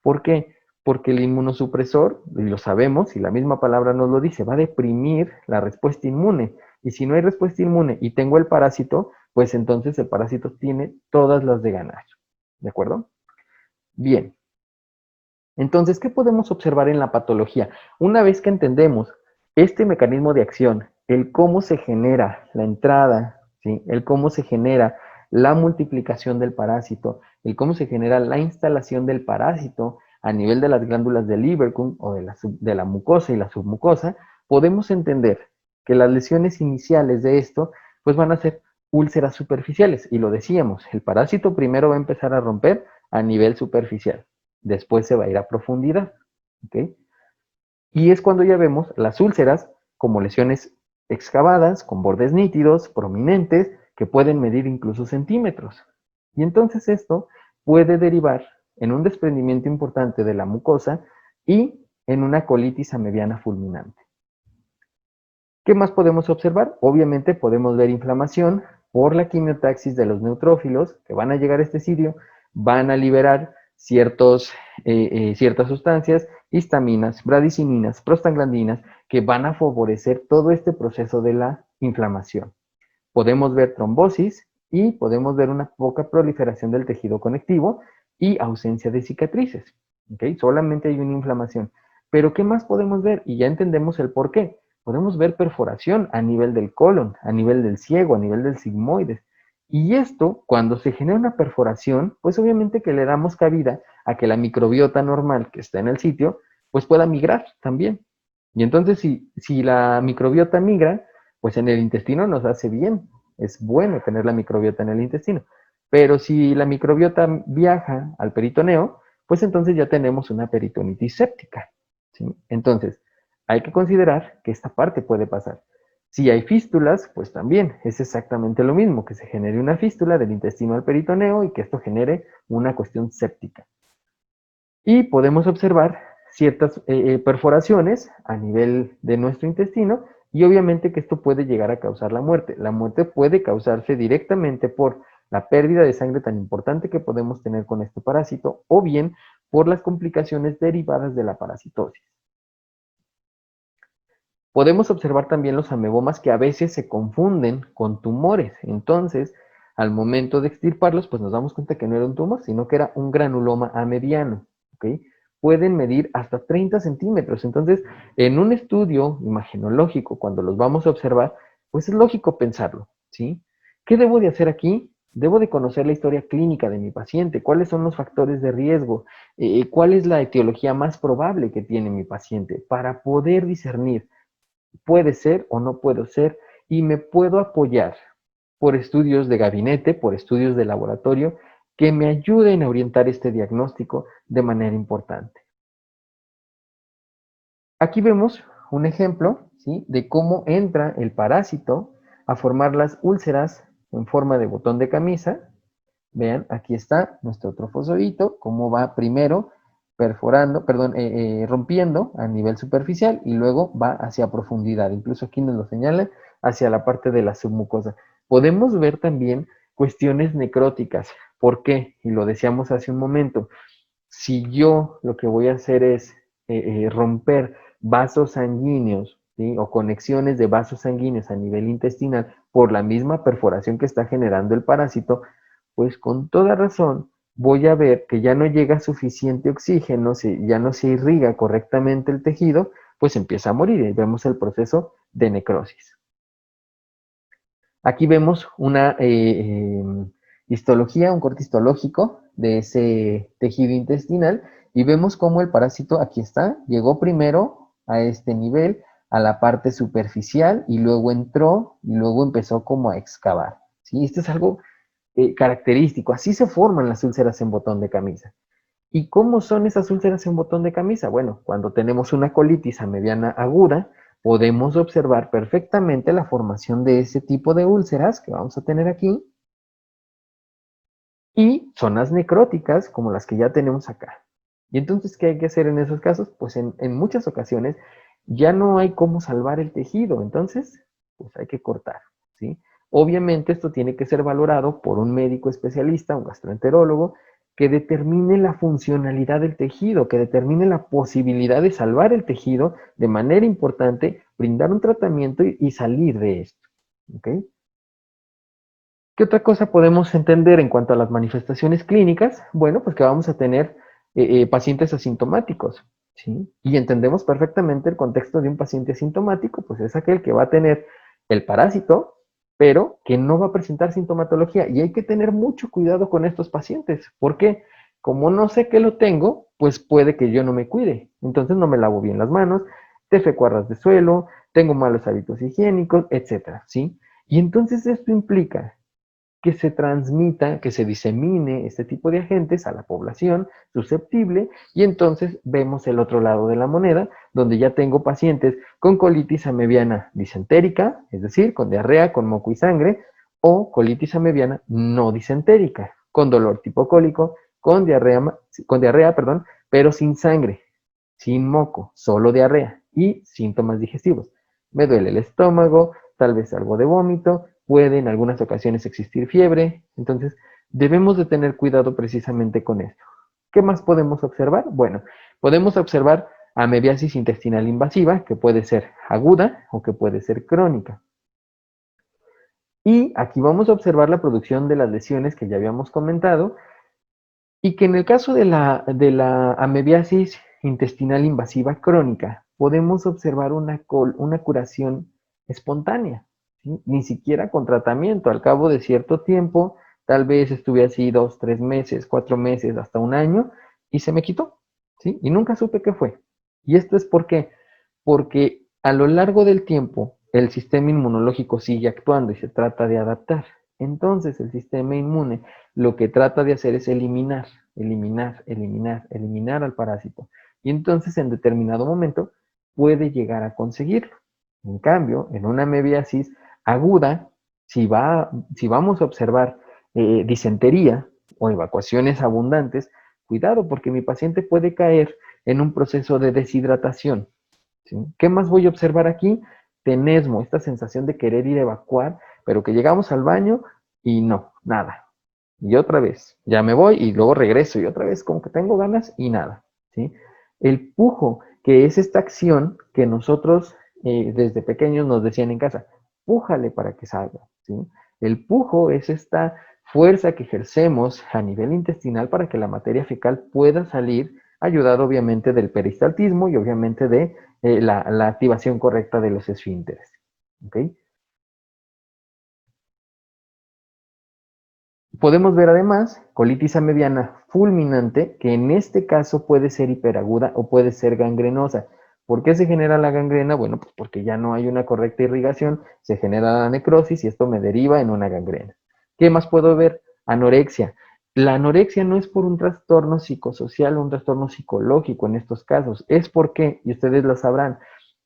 ¿Por qué? Porque el inmunosupresor, y lo sabemos, y la misma palabra nos lo dice, va a deprimir la respuesta inmune. Y si no hay respuesta inmune y tengo el parásito, pues entonces el parásito tiene todas las de ganar. ¿De acuerdo? Bien. Entonces, ¿qué podemos observar en la patología? Una vez que entendemos este mecanismo de acción, el cómo se genera la entrada, ¿sí? El cómo se genera la multiplicación del parásito, el cómo se genera la instalación del parásito a nivel de las glándulas del Lieberkühn o de la mucosa y la submucosa, podemos entender que las lesiones iniciales de esto pues van a ser úlceras superficiales. Y lo decíamos, el parásito primero va a empezar a romper a nivel superficial. Después se va a ir a profundidad. ¿Ok? Y es cuando ya vemos las úlceras como lesiones excavadas, con bordes nítidos, prominentes, que pueden medir incluso centímetros. Y entonces esto puede derivar en un desprendimiento importante de la mucosa y en una colitis amebiana fulminante. ¿Qué más podemos observar? Obviamente podemos ver inflamación por la quimiotaxis de los neutrófilos que van a llegar a este sitio, van a liberar ciertas sustancias, histaminas, bradicininas, prostaglandinas, que van a favorecer todo este proceso de la inflamación. Podemos ver trombosis y podemos ver una poca proliferación del tejido conectivo y ausencia de cicatrices. ¿Okay? Solamente hay una inflamación. Pero ¿qué más podemos ver? Y ya entendemos el por qué. Podemos ver perforación a nivel del colon, a nivel del ciego, a nivel del sigmoides. Y esto, cuando se genera una perforación, pues obviamente que le damos cabida a que la microbiota normal que está en el sitio, pues pueda migrar también. Y entonces si la microbiota migra, pues en el intestino nos hace bien. Es bueno tener la microbiota en el intestino. Pero si la microbiota viaja al peritoneo, pues entonces ya tenemos una peritonitis séptica, ¿sí? Entonces, hay que considerar que esta parte puede pasar. Si hay fístulas, pues también es exactamente lo mismo, que se genere una fístula del intestino al peritoneo y que esto genere una cuestión séptica. Y podemos observar ciertas perforaciones a nivel de nuestro intestino y obviamente que esto puede llegar a causar la muerte. La muerte puede causarse directamente por la pérdida de sangre tan importante que podemos tener con este parásito o bien por las complicaciones derivadas de la parasitosis. Podemos observar también los amebomas que a veces se confunden con tumores. Entonces, al momento de extirparlos, pues nos damos cuenta que no era un tumor, sino que era un granuloma amebiano. ¿Ok? Pueden medir hasta 30 centímetros. Entonces, en un estudio imagenológico, cuando los vamos a observar, pues es lógico pensarlo, ¿sí? ¿Qué debo de hacer aquí? Debo de conocer la historia clínica de mi paciente, cuáles son los factores de riesgo, cuál es la etiología más probable que tiene mi paciente, para poder discernir puede ser o no puedo ser, y me puedo apoyar por estudios de gabinete, por estudios de laboratorio, que me ayuden a orientar este diagnóstico de manera importante. Aquí vemos un ejemplo, ¿sí?, de cómo entra el parásito a formar las úlceras en forma de botón de camisa. Vean, aquí está nuestro trofozoito, cómo va primero perforando, perdón, rompiendo a nivel superficial y luego va hacia profundidad. Incluso aquí nos lo señala hacia la parte de la submucosa. Podemos ver también cuestiones necróticas. ¿Por qué? Y lo decíamos hace un momento. Si yo lo que voy a hacer es romper vasos sanguíneos, ¿sí?, o conexiones de vasos sanguíneos a nivel intestinal por la misma perforación que está generando el parásito, pues con toda razón voy a ver que ya no llega suficiente oxígeno, ya no se irriga correctamente el tejido, pues empieza a morir y vemos el proceso de necrosis. Aquí vemos una histología, un corte histológico de ese tejido intestinal y vemos cómo el parásito, aquí está, llegó primero a este nivel, a la parte superficial y luego entró y luego empezó como a excavar. ¿Sí? Esto es algo característico. Así se forman las úlceras en botón de camisa. ¿Y cómo son esas úlceras en botón de camisa? Bueno, cuando tenemos una colitis mediana aguda, podemos observar perfectamente la formación de ese tipo de úlceras que vamos a tener aquí y zonas necróticas como las que ya tenemos acá. Y entonces, ¿qué hay que hacer en esos casos? Pues en muchas ocasiones ya no hay cómo salvar el tejido, entonces, pues hay que cortar, ¿sí? Obviamente esto tiene que ser valorado por un médico especialista, un gastroenterólogo, que determine la funcionalidad del tejido, que determine la posibilidad de salvar el tejido de manera importante, brindar un tratamiento y salir de esto, ¿ok? ¿Qué otra cosa podemos entender en cuanto a las manifestaciones clínicas? Bueno, pues que vamos a tener pacientes asintomáticos, ¿sí? Y entendemos perfectamente el contexto de un paciente asintomático, pues es aquel que va a tener el parásito, pero que no va a presentar sintomatología. Y hay que tener mucho cuidado con estos pacientes, porque como no sé que lo tengo, pues puede que yo no me cuide. Entonces no me lavo bien las manos, defeco a ras de suelo, tengo malos hábitos higiénicos, etcétera, ¿sí? Y entonces esto implica que se transmita, que se disemine este tipo de agentes a la población susceptible y entonces vemos el otro lado de la moneda, donde ya tengo pacientes con colitis amebiana disentérica, es decir, con diarrea, con moco y sangre, o colitis amebiana no disentérica, con dolor tipo cólico, con diarrea, perdón, pero sin sangre, sin moco, solo diarrea y síntomas digestivos. Me duele el estómago, tal vez algo de vómito, puede en algunas ocasiones existir fiebre, entonces debemos de tener cuidado precisamente con esto. ¿Qué más podemos observar? Bueno, podemos observar amebiasis intestinal invasiva, que puede ser aguda o que puede ser crónica. Y aquí vamos a observar la producción de las lesiones que ya habíamos comentado, y que en el caso de la amebiasis intestinal invasiva crónica, podemos observar una curación espontánea, ¿sí? Ni siquiera con tratamiento. Al cabo de cierto tiempo, tal vez estuve así 2, 3 meses, 4 meses, hasta un año, y se me quitó, ¿sí? Y nunca supe qué fue. ¿Y esto es por qué? Porque a lo largo del tiempo el sistema inmunológico sigue actuando y se trata de adaptar. Entonces el sistema inmune lo que trata de hacer es eliminar al parásito. Y entonces en determinado momento puede llegar a conseguirlo. En cambio, en una amebiasis aguda, si vamos a observar disentería o evacuaciones abundantes, cuidado porque mi paciente puede caer en un proceso de deshidratación. ¿Sí? ¿Qué más voy a observar aquí? Tenesmo, esta sensación de querer ir a evacuar, pero que llegamos al baño y no, nada. Y otra vez, ya me voy y luego regreso y otra vez como que tengo ganas y nada. ¿Sí? El pujo, que es esta acción que nosotros desde pequeños nos decían en casa, pújale para que salga. ¿Sí? El pujo es esta fuerza que ejercemos a nivel intestinal para que la materia fecal pueda salir, ayudado obviamente del peristaltismo y obviamente de la activación correcta de los esfínteres. ¿Okay? Podemos ver además colitis amebiana fulminante, que en este caso puede ser hiperaguda o puede ser gangrenosa. ¿Por qué se genera la gangrena? Bueno, pues porque ya no hay una correcta irrigación, se genera la necrosis y esto me deriva en una gangrena. ¿Qué más puedo ver? Anorexia. La anorexia no es por un trastorno psicosocial o un trastorno psicológico en estos casos, es porque, y ustedes lo sabrán,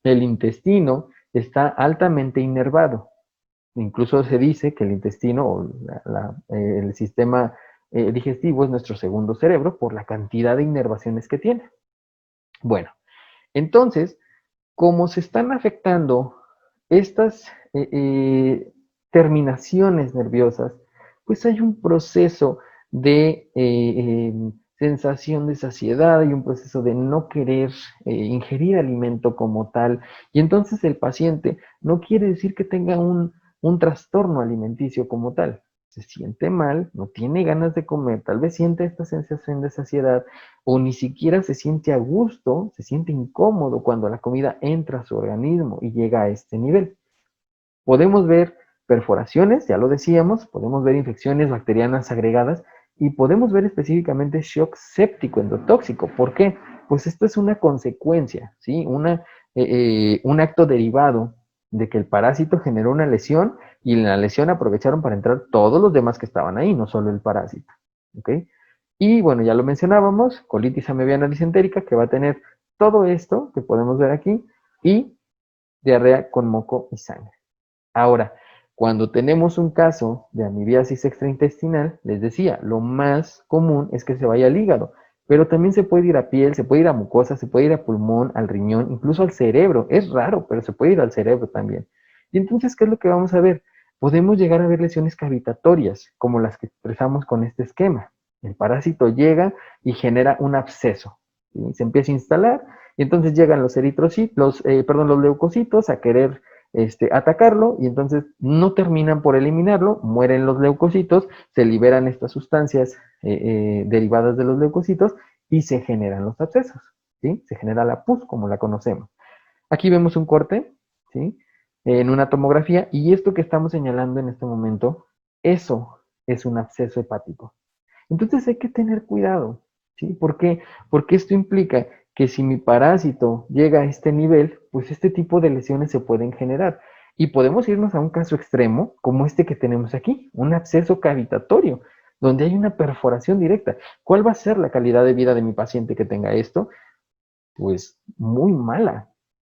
el intestino está altamente inervado. Incluso se dice que el intestino o el sistema digestivo es nuestro segundo cerebro por la cantidad de inervaciones que tiene. Bueno, entonces, como se están afectando estas terminaciones nerviosas, pues hay un proceso de sensación de saciedad y un proceso de no querer ingerir alimento como tal. Y entonces el paciente no quiere decir que tenga un trastorno alimenticio como tal. Se siente mal, no tiene ganas de comer, tal vez siente esta sensación de saciedad o ni siquiera se siente a gusto, se siente incómodo cuando la comida entra a su organismo y llega a este nivel. Podemos ver perforaciones, ya lo decíamos, podemos ver infecciones bacterianas agregadas y podemos ver específicamente shock séptico endotóxico. ¿Por qué? Pues esto es una consecuencia, ¿sí? Un acto derivado de que el parásito generó una lesión y en la lesión aprovecharon para entrar todos los demás que estaban ahí, no solo el parásito. ¿Ok? Y bueno, ya lo mencionábamos, colitis amebiana disentérica que va a tener todo esto que podemos ver aquí y diarrea con moco y sangre. Ahora, cuando tenemos un caso de amibiasis extraintestinal, les decía, lo más común es que se vaya al hígado, pero también se puede ir a piel, se puede ir a mucosa, se puede ir a pulmón, al riñón, incluso al cerebro. Es raro, pero se puede ir al cerebro también. Y entonces, ¿qué es lo que vamos a ver? Podemos llegar a ver lesiones cavitatorias, como las que expresamos con este esquema. El parásito llega y genera un absceso. ¿Sí? Se empieza a instalar y entonces llegan los eritrocitos, los leucocitos a querer atacarlo y entonces no terminan por eliminarlo, mueren los leucocitos, se liberan estas sustancias derivadas de los leucocitos y se generan los abscesos, ¿sí? Se genera la pus como la conocemos. Aquí vemos un corte, ¿sí? En una tomografía y esto que estamos señalando en este momento, eso es un absceso hepático. Entonces hay que tener cuidado, ¿sí? ¿Por qué? Porque esto implica que si mi parásito llega a este nivel, pues este tipo de lesiones se pueden generar. Y podemos irnos a un caso extremo, como este que tenemos aquí, un absceso cavitatorio, donde hay una perforación directa. ¿Cuál va a ser la calidad de vida de mi paciente que tenga esto? Pues muy mala,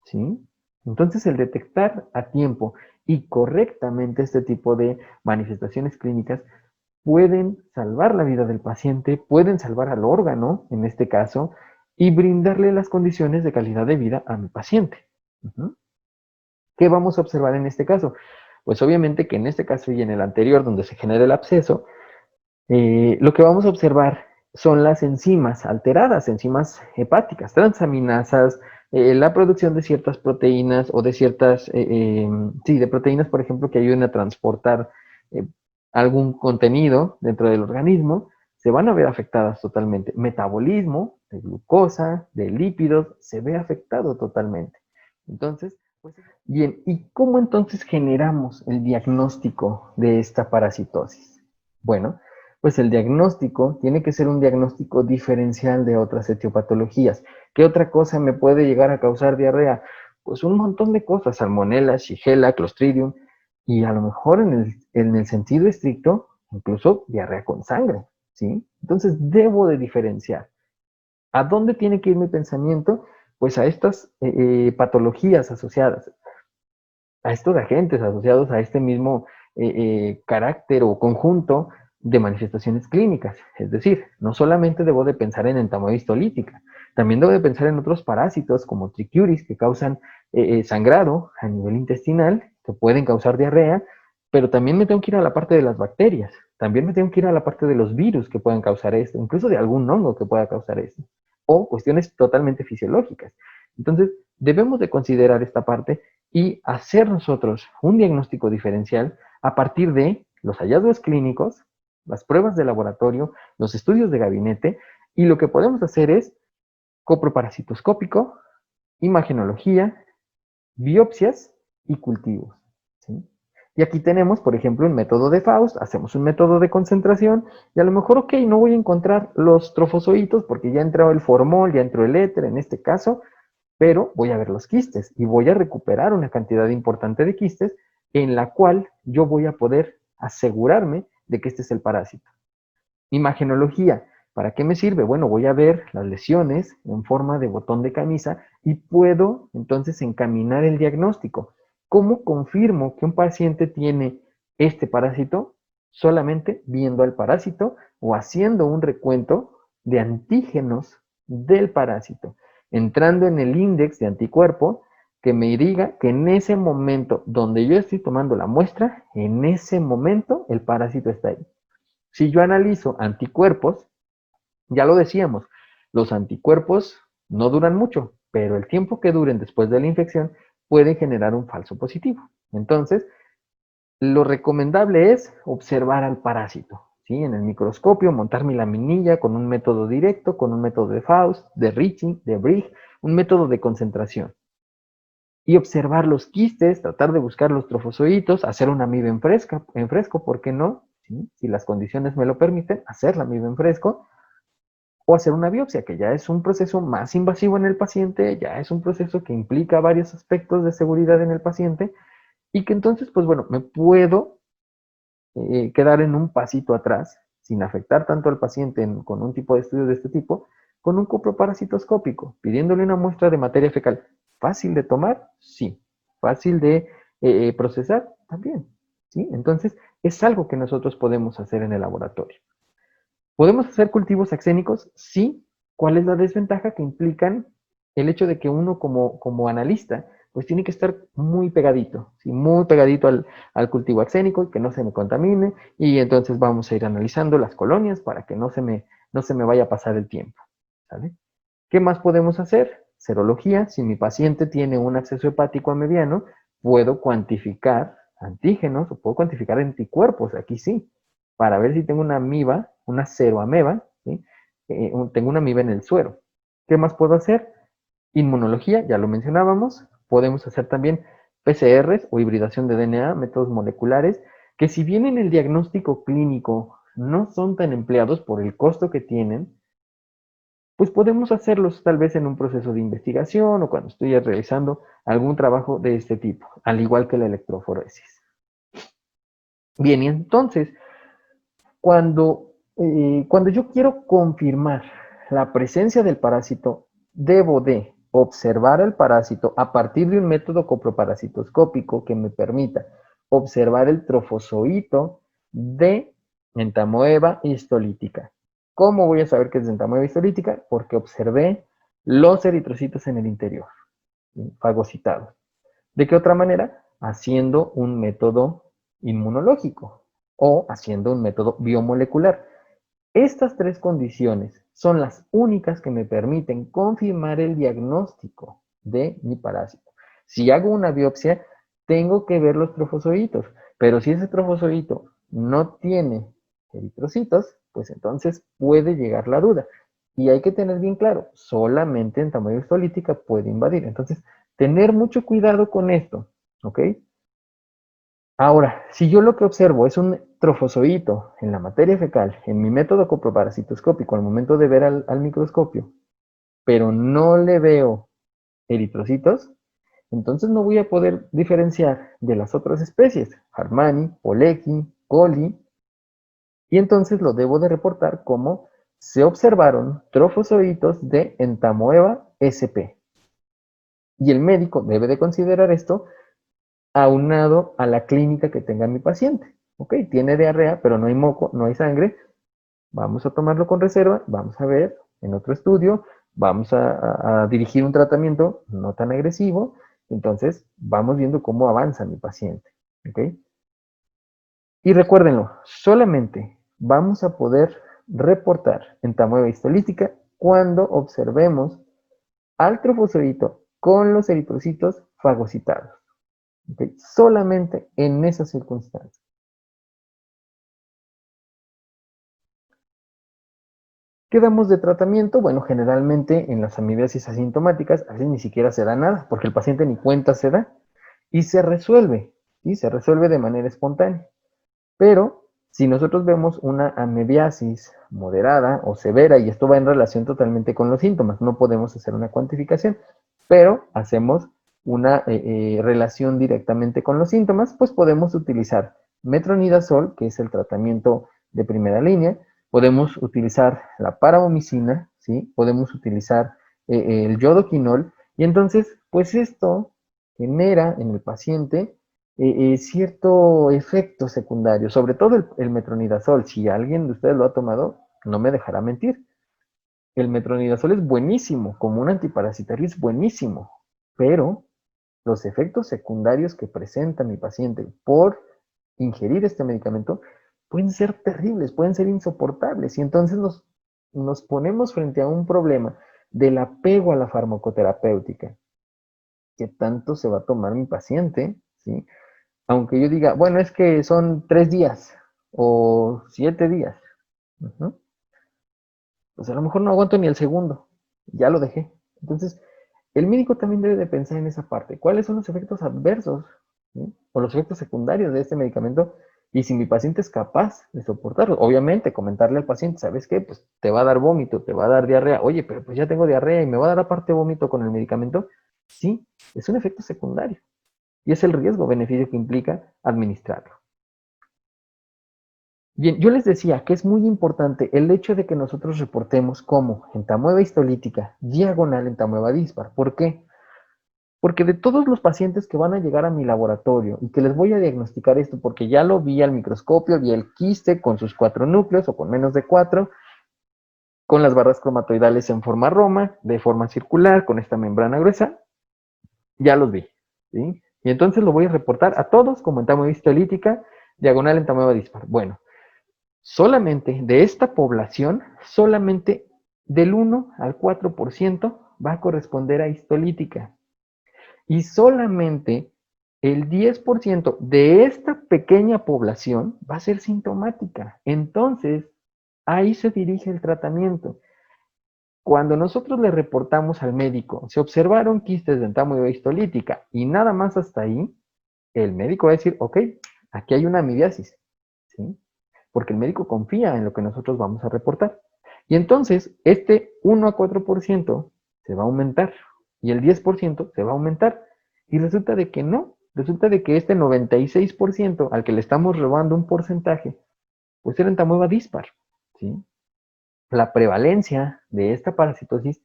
¿sí? Entonces el detectar a tiempo y correctamente este tipo de manifestaciones clínicas pueden salvar la vida del paciente, pueden salvar al órgano, en este caso, y brindarle las condiciones de calidad de vida a mi paciente. ¿Qué vamos a observar en este caso? Pues obviamente que en este caso y en el anterior, donde se genera el absceso, lo que vamos a observar son las enzimas alteradas, enzimas hepáticas, transaminasas, la producción de ciertas proteínas o de ciertas, sí, de proteínas, por ejemplo, que ayuden a transportar eh, algún contenido dentro del organismo, se van a ver afectadas totalmente. Metabolismo de glucosa, de lípidos, se ve afectado totalmente. Entonces, pues, bien, ¿y cómo entonces generamos el diagnóstico de esta parasitosis? Bueno, pues el diagnóstico tiene que ser un diagnóstico diferencial de otras etiopatologías. ¿Qué otra cosa me puede llegar a causar diarrea? pues un montón de cosas, salmonella, shigella, clostridium, y a lo mejor en el sentido estricto, incluso diarrea con sangre, ¿sí? Entonces debo de diferenciar. ¿A dónde tiene que ir mi pensamiento? Pues a estas patologías asociadas, a estos agentes asociados a este mismo carácter o conjunto de manifestaciones clínicas. Es decir, no solamente debo de pensar en entamoeba histolítica, también debo de pensar en otros parásitos como trichiuris que causan sangrado a nivel intestinal, que pueden causar diarrea, pero también me tengo que ir a la parte de las bacterias, también me tengo que ir a la parte de los virus que puedan causar esto, incluso de algún hongo que pueda causar esto, o cuestiones totalmente fisiológicas. Entonces, debemos de considerar esta parte y hacer nosotros un diagnóstico diferencial a partir de los hallazgos clínicos, las pruebas de laboratorio, los estudios de gabinete, y lo que podemos hacer es coproparasitoscópico, imagenología, biopsias y cultivos. ¿Sí? Y aquí tenemos, por ejemplo, un método de Faust, hacemos un método de concentración, y a lo mejor, ok, no voy a encontrar los trofozoitos porque ya entró el formol, ya entró el éter en este caso, pero voy a ver los quistes y voy a recuperar una cantidad importante de quistes en la cual yo voy a poder asegurarme de que este es el parásito. Imagenología, ¿para qué me sirve? Bueno, voy a ver las lesiones en forma de botón de camisa y puedo entonces encaminar el diagnóstico. ¿Cómo confirmo que un paciente tiene este parásito? Solamente viendo al parásito o haciendo un recuento de antígenos del parásito, entrando en el índice de anticuerpo que me diga que en ese momento donde yo estoy tomando la muestra, en ese momento el parásito está ahí. Si yo analizo anticuerpos, ya lo decíamos, los anticuerpos no duran mucho, pero el tiempo que duren después de la infección puede generar un falso positivo. Entonces, lo recomendable es observar al parásito, ¿sí? En el microscopio, montar mi laminilla con un método directo, con un método de Faust, de Ritchie, de Brigg, un método de concentración. Y observar los quistes, tratar de buscar los trofozoitos, hacer una amiba en fresco, ¿por qué no? ¿Sí? Si las condiciones me lo permiten, hacer la amiba en fresco o hacer una biopsia, que ya es un proceso más invasivo en el paciente, ya es un proceso que implica varios aspectos de seguridad en el paciente y que entonces, pues bueno, me puedo quedar en un pasito atrás, sin afectar tanto al paciente con un tipo de estudio de este tipo, con un coproparasitoscópico, pidiéndole una muestra de materia fecal. ¿Fácil de tomar? Sí. ¿Fácil de procesar? También. ¿Sí? Entonces, es algo que nosotros podemos hacer en el laboratorio. ¿Podemos hacer cultivos axénicos? Sí. ¿Cuál es la desventaja que implican el hecho de que uno como analista pues tiene que estar muy pegadito, ¿sí? Muy pegadito al cultivo axénico y que no se me contamine y entonces vamos a ir analizando las colonias para que no se me vaya a pasar el tiempo, ¿sale? ¿Qué más podemos hacer? Serología. Si mi paciente tiene un acceso hepático a mediano, puedo cuantificar antígenos o puedo cuantificar anticuerpos, aquí sí, para ver si tengo una amiba, una ceroameba, ¿sí? Tengo una amiba en el suero. ¿Qué más puedo hacer? Inmunología, ya lo mencionábamos. Podemos hacer también PCRs o hibridación de DNA, métodos moleculares, que si bien en el diagnóstico clínico no son tan empleados por el costo que tienen, pues podemos hacerlos tal vez en un proceso de investigación o cuando estoy realizando algún trabajo de este tipo, al igual que la electroforesis. Bien, y entonces, cuando yo quiero confirmar la presencia del parásito, debo de observar el parásito a partir de un método coproparasitoscópico que me permita observar el trofozoito de entamoeba histolítica. ¿Cómo voy a saber que es entamoeba histolítica? Porque observé los eritrocitos en el interior, fagocitados. ¿De qué otra manera? Haciendo un método inmunológico o haciendo un método biomolecular. Estas tres condiciones son las únicas que me permiten confirmar el diagnóstico de mi parásito. Si hago una biopsia, tengo que ver los trofozoitos, pero si ese trofozoito no tiene eritrocitos, pues entonces puede llegar la duda. Y hay que tener bien claro, solamente entamoeba histolítica puede invadir. Entonces, tener mucho cuidado con esto, ¿ok? Ahora, si yo lo que observo es un trofozoito en la materia fecal, en mi método coproparasitoscópico al momento de ver al microscopio, pero no le veo eritrocitos, Entonces no voy a poder diferenciar de las otras especies, Harmani, Polecki, Coli, y entonces lo debo de reportar como se observaron trofozoitos de Entamoeba sp. Y el médico debe de considerar esto aunado a la clínica que tenga mi paciente. Ok, tiene diarrea, pero no hay moco, no hay sangre. Vamos a tomarlo con reserva, vamos a ver en otro estudio, vamos a dirigir un tratamiento no tan agresivo. Entonces, vamos viendo cómo avanza mi paciente. ¿Ok? Y recuérdenlo, solamente vamos a poder reportar entamoeba histolítica cuando observemos al trofozoito con los eritrocitos fagocitados. ¿Okay? Solamente en esas circunstancias. ¿Qué damos de tratamiento? Bueno, generalmente en las amibiasis asintomáticas, así ni siquiera se da nada, porque el paciente ni cuenta se da, y se resuelve, ¿sí? Se resuelve de manera espontánea. Pero si nosotros vemos una amibiasis moderada o severa, y esto va en relación totalmente con los síntomas, no podemos hacer una cuantificación, pero hacemos una relación directamente con los síntomas, pues podemos utilizar metronidazol, que es el tratamiento de primera línea, podemos utilizar la parabomicina, ¿sí? Podemos utilizar el yodoquinol, y entonces, pues esto genera en el paciente cierto efecto secundario, sobre todo el metronidazol. Si alguien de ustedes lo ha tomado, no me dejará mentir. El metronidazol es buenísimo, como un antiparasitario es buenísimo, pero los efectos secundarios que presenta mi paciente por ingerir este medicamento pueden ser terribles, pueden ser insoportables, y entonces nos ponemos frente a un problema del apego a la farmacoterapéutica. ¿Qué tanto se va a tomar mi paciente? ¿Sí? Aunque yo diga, bueno, es que son 3 días o 7 días. Ujú. Pues a lo mejor no aguanto ni el segundo. Ya lo dejé. Entonces, el médico también debe de pensar en esa parte. ¿Cuáles son los efectos adversos? ¿Sí? O los efectos secundarios de este medicamento? Y si mi paciente es capaz de soportarlo. Obviamente, comentarle al paciente, ¿sabes qué? Pues te va a dar vómito, te va a dar diarrea. Oye, pero pues ya tengo diarrea y me va a dar aparte vómito con el medicamento. Sí, es un efecto secundario. Y es el riesgo-beneficio que implica administrarlo. Bien, yo les decía que es muy importante el hecho de que nosotros reportemos como entamoeba histolítica diagonal entamoeba dispar. ¿Por qué? Porque de todos los pacientes que van a llegar a mi laboratorio y que les voy a diagnosticar esto, porque ya lo vi al microscopio, vi el quiste con sus 4 núcleos o con menos de 4, con las barras cromatoidales en forma roma, de forma circular, con esta membrana gruesa, ya los vi. ¿Sí? Y entonces lo voy a reportar a todos como entamoeba histolítica diagonal entamoeba dispar. Bueno, solamente de esta población, solamente del 1 al 4% va a corresponder a histolítica. Y solamente el 10% de esta pequeña población va a ser sintomática. Entonces, ahí se dirige el tratamiento. Cuando nosotros le reportamos al médico, se observaron quistes de entamoeba histolítica y nada más hasta ahí, el médico va a decir, ok, aquí hay una amibiasis, ¿sí? Porque el médico confía en lo que nosotros vamos a reportar. Y entonces, este 1 a 4% se va a aumentar y el 10% se va a aumentar. Y resulta de que no, resulta de que este 96% al que le estamos robando un porcentaje, pues era entamoeba dispar, ¿sí? La prevalencia de esta parasitosis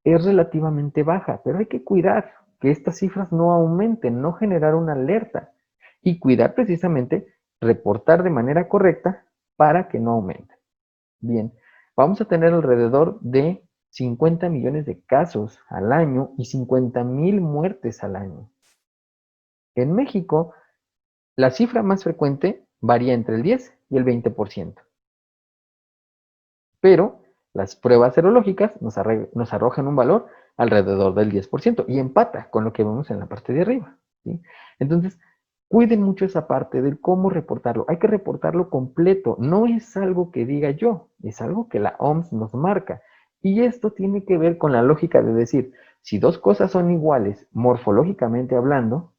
es relativamente baja, pero hay que cuidar que estas cifras no aumenten, no generar una alerta y cuidar precisamente reportar de manera correcta para que no aumente. Bien, vamos a tener alrededor de 50 millones de casos al año y 50,000 muertes al año. En México, la cifra más frecuente varía entre el 10 y el 20%. Pero las pruebas serológicas nos arrojan un valor alrededor del 10% y empata con lo que vemos en la parte de arriba. ¿Sí? Entonces, cuiden mucho esa parte del cómo reportarlo. Hay que reportarlo completo. No es algo que diga yo, es algo que la OMS nos marca. Y esto tiene que ver con la lógica de decir, si dos cosas son iguales morfológicamente hablando,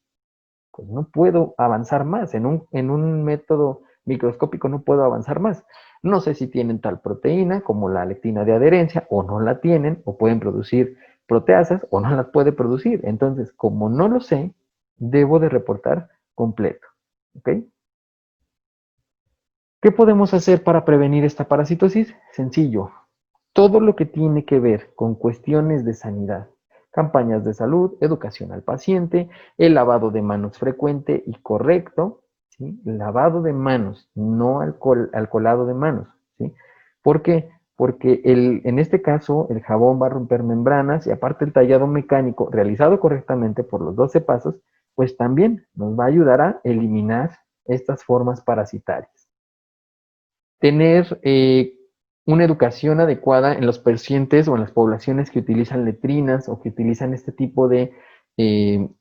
pues no puedo avanzar más. En un método microscópico no puedo avanzar más. No sé si tienen tal proteína como la lectina de adherencia o no la tienen, o pueden producir proteasas o no las puede producir. Entonces, como no lo sé, debo de reportar completo. ¿Ok? ¿Qué podemos hacer para prevenir esta parasitosis? Sencillo. Todo lo que tiene que ver con cuestiones de sanidad, campañas de salud, educación al paciente, el lavado de manos frecuente y correcto, ¿sí? Lavado de manos, no alcoholado de manos, ¿sí? ¿Por qué? Porque en este caso el jabón va a romper membranas y aparte el tallado mecánico realizado correctamente por los 12 pasos, pues también nos va a ayudar a eliminar estas formas parasitarias. Tener una educación adecuada en los pacientes o en las poblaciones que utilizan letrinas o que utilizan este tipo de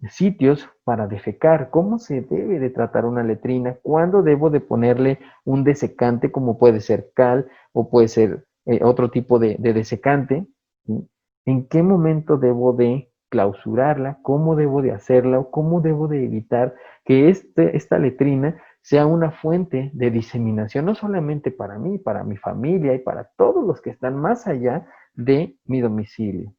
sitios para defecar. ¿Cómo se debe de tratar una letrina? ¿Cuándo debo de ponerle un desecante como puede ser cal o puede ser otro tipo de desecante? ¿Sí? ¿En qué momento debo de clausurarla? ¿Cómo debo de hacerla? ¿Cómo debo de evitar que esta letrina sea una fuente de diseminación, no solamente para mí, para mi familia y para todos los que están más allá de mi domicilio?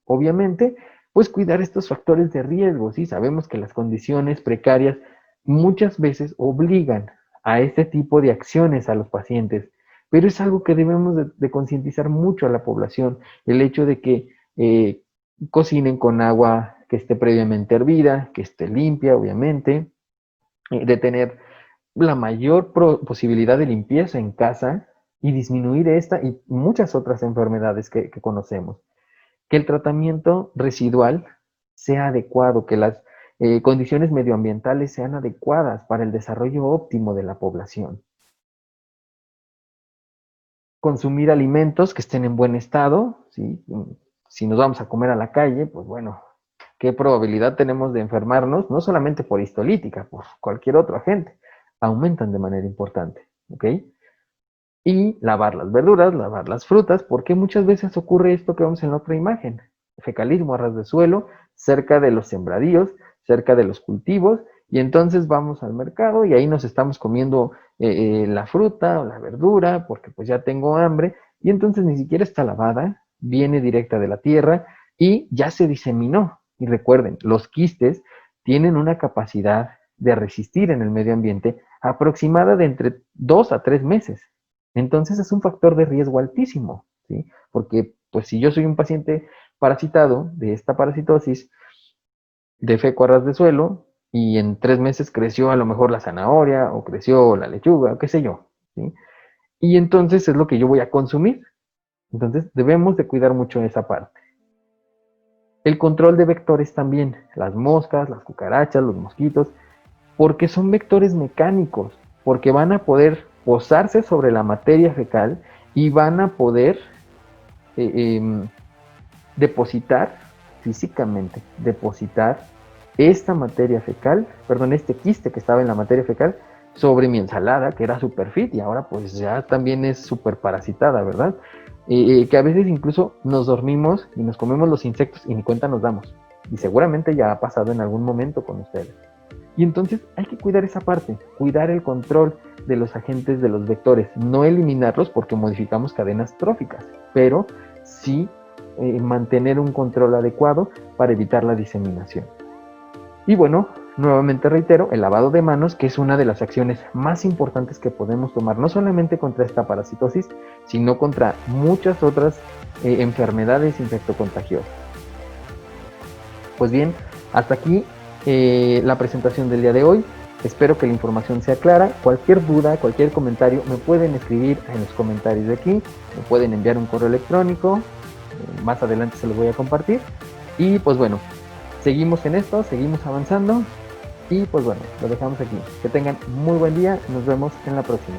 Obviamente, pues cuidar estos factores de riesgo, ¿sí? Sabemos que las condiciones precarias muchas veces obligan a este tipo de acciones a los pacientes, pero es algo que debemos de concientizar mucho a la población, el hecho de que cocinen con agua que esté previamente hervida, que esté limpia, obviamente, de tener la mayor posibilidad de limpieza en casa y disminuir esta y muchas otras enfermedades que conocemos. Que el tratamiento residual sea adecuado, que las condiciones medioambientales sean adecuadas para el desarrollo óptimo de la población. Consumir alimentos que estén en buen estado, ¿sí? Si nos vamos a comer a la calle, pues bueno, ¿qué probabilidad tenemos de enfermarnos? No solamente por histolítica, por cualquier otro agente. Aumentan de manera importante, ¿ok? Y lavar las verduras, lavar las frutas, porque muchas veces ocurre esto que vemos en la otra imagen. Fecalismo a ras de suelo, cerca de los sembradíos, cerca de los cultivos, y entonces vamos al mercado y ahí nos estamos comiendo la fruta o la verdura, porque pues ya tengo hambre, y entonces ni siquiera está lavada, viene directa de la tierra y ya se diseminó. Y recuerden, los quistes tienen una capacidad de resistir en el medio ambiente aproximada de entre 2 a 3 meses. Entonces es un factor de riesgo altísimo, ¿sí? Porque pues si yo soy un paciente parasitado de esta parasitosis, defeco a ras de suelo y en 3 meses creció a lo mejor la zanahoria o creció la lechuga, o qué sé yo, ¿sí? Y entonces es lo que yo voy a consumir. Entonces debemos de cuidar mucho esa parte. El control de vectores también, las moscas, las cucarachas, los mosquitos, porque son vectores mecánicos, porque van a poder posarse sobre la materia fecal y van a poder eh, eh, depositar físicamente, depositar esta materia fecal, perdón, este quiste que estaba en la materia fecal sobre mi ensalada, que era super fit y ahora pues ya también es súper parasitada, ¿verdad? Que a veces incluso nos dormimos y nos comemos los insectos y ni cuenta nos damos. Y seguramente ya ha pasado en algún momento con ustedes. Y entonces hay que cuidar esa parte, cuidar el control de los agentes de los vectores, no eliminarlos porque modificamos cadenas tróficas, pero sí mantener un control adecuado para evitar la diseminación. Y bueno, nuevamente reitero, el lavado de manos, que es una de las acciones más importantes que podemos tomar, no solamente contra esta parasitosis, sino contra muchas otras enfermedades infectocontagiosas. Pues bien, hasta aquí la presentación del día de hoy. Espero que la información sea clara. Cualquier duda, cualquier comentario, me pueden escribir en los comentarios de aquí, me pueden enviar un correo electrónico, más adelante se los voy a compartir. Y pues bueno, seguimos en esto, seguimos avanzando y pues bueno, lo dejamos aquí. Que tengan muy buen día, nos vemos en la próxima.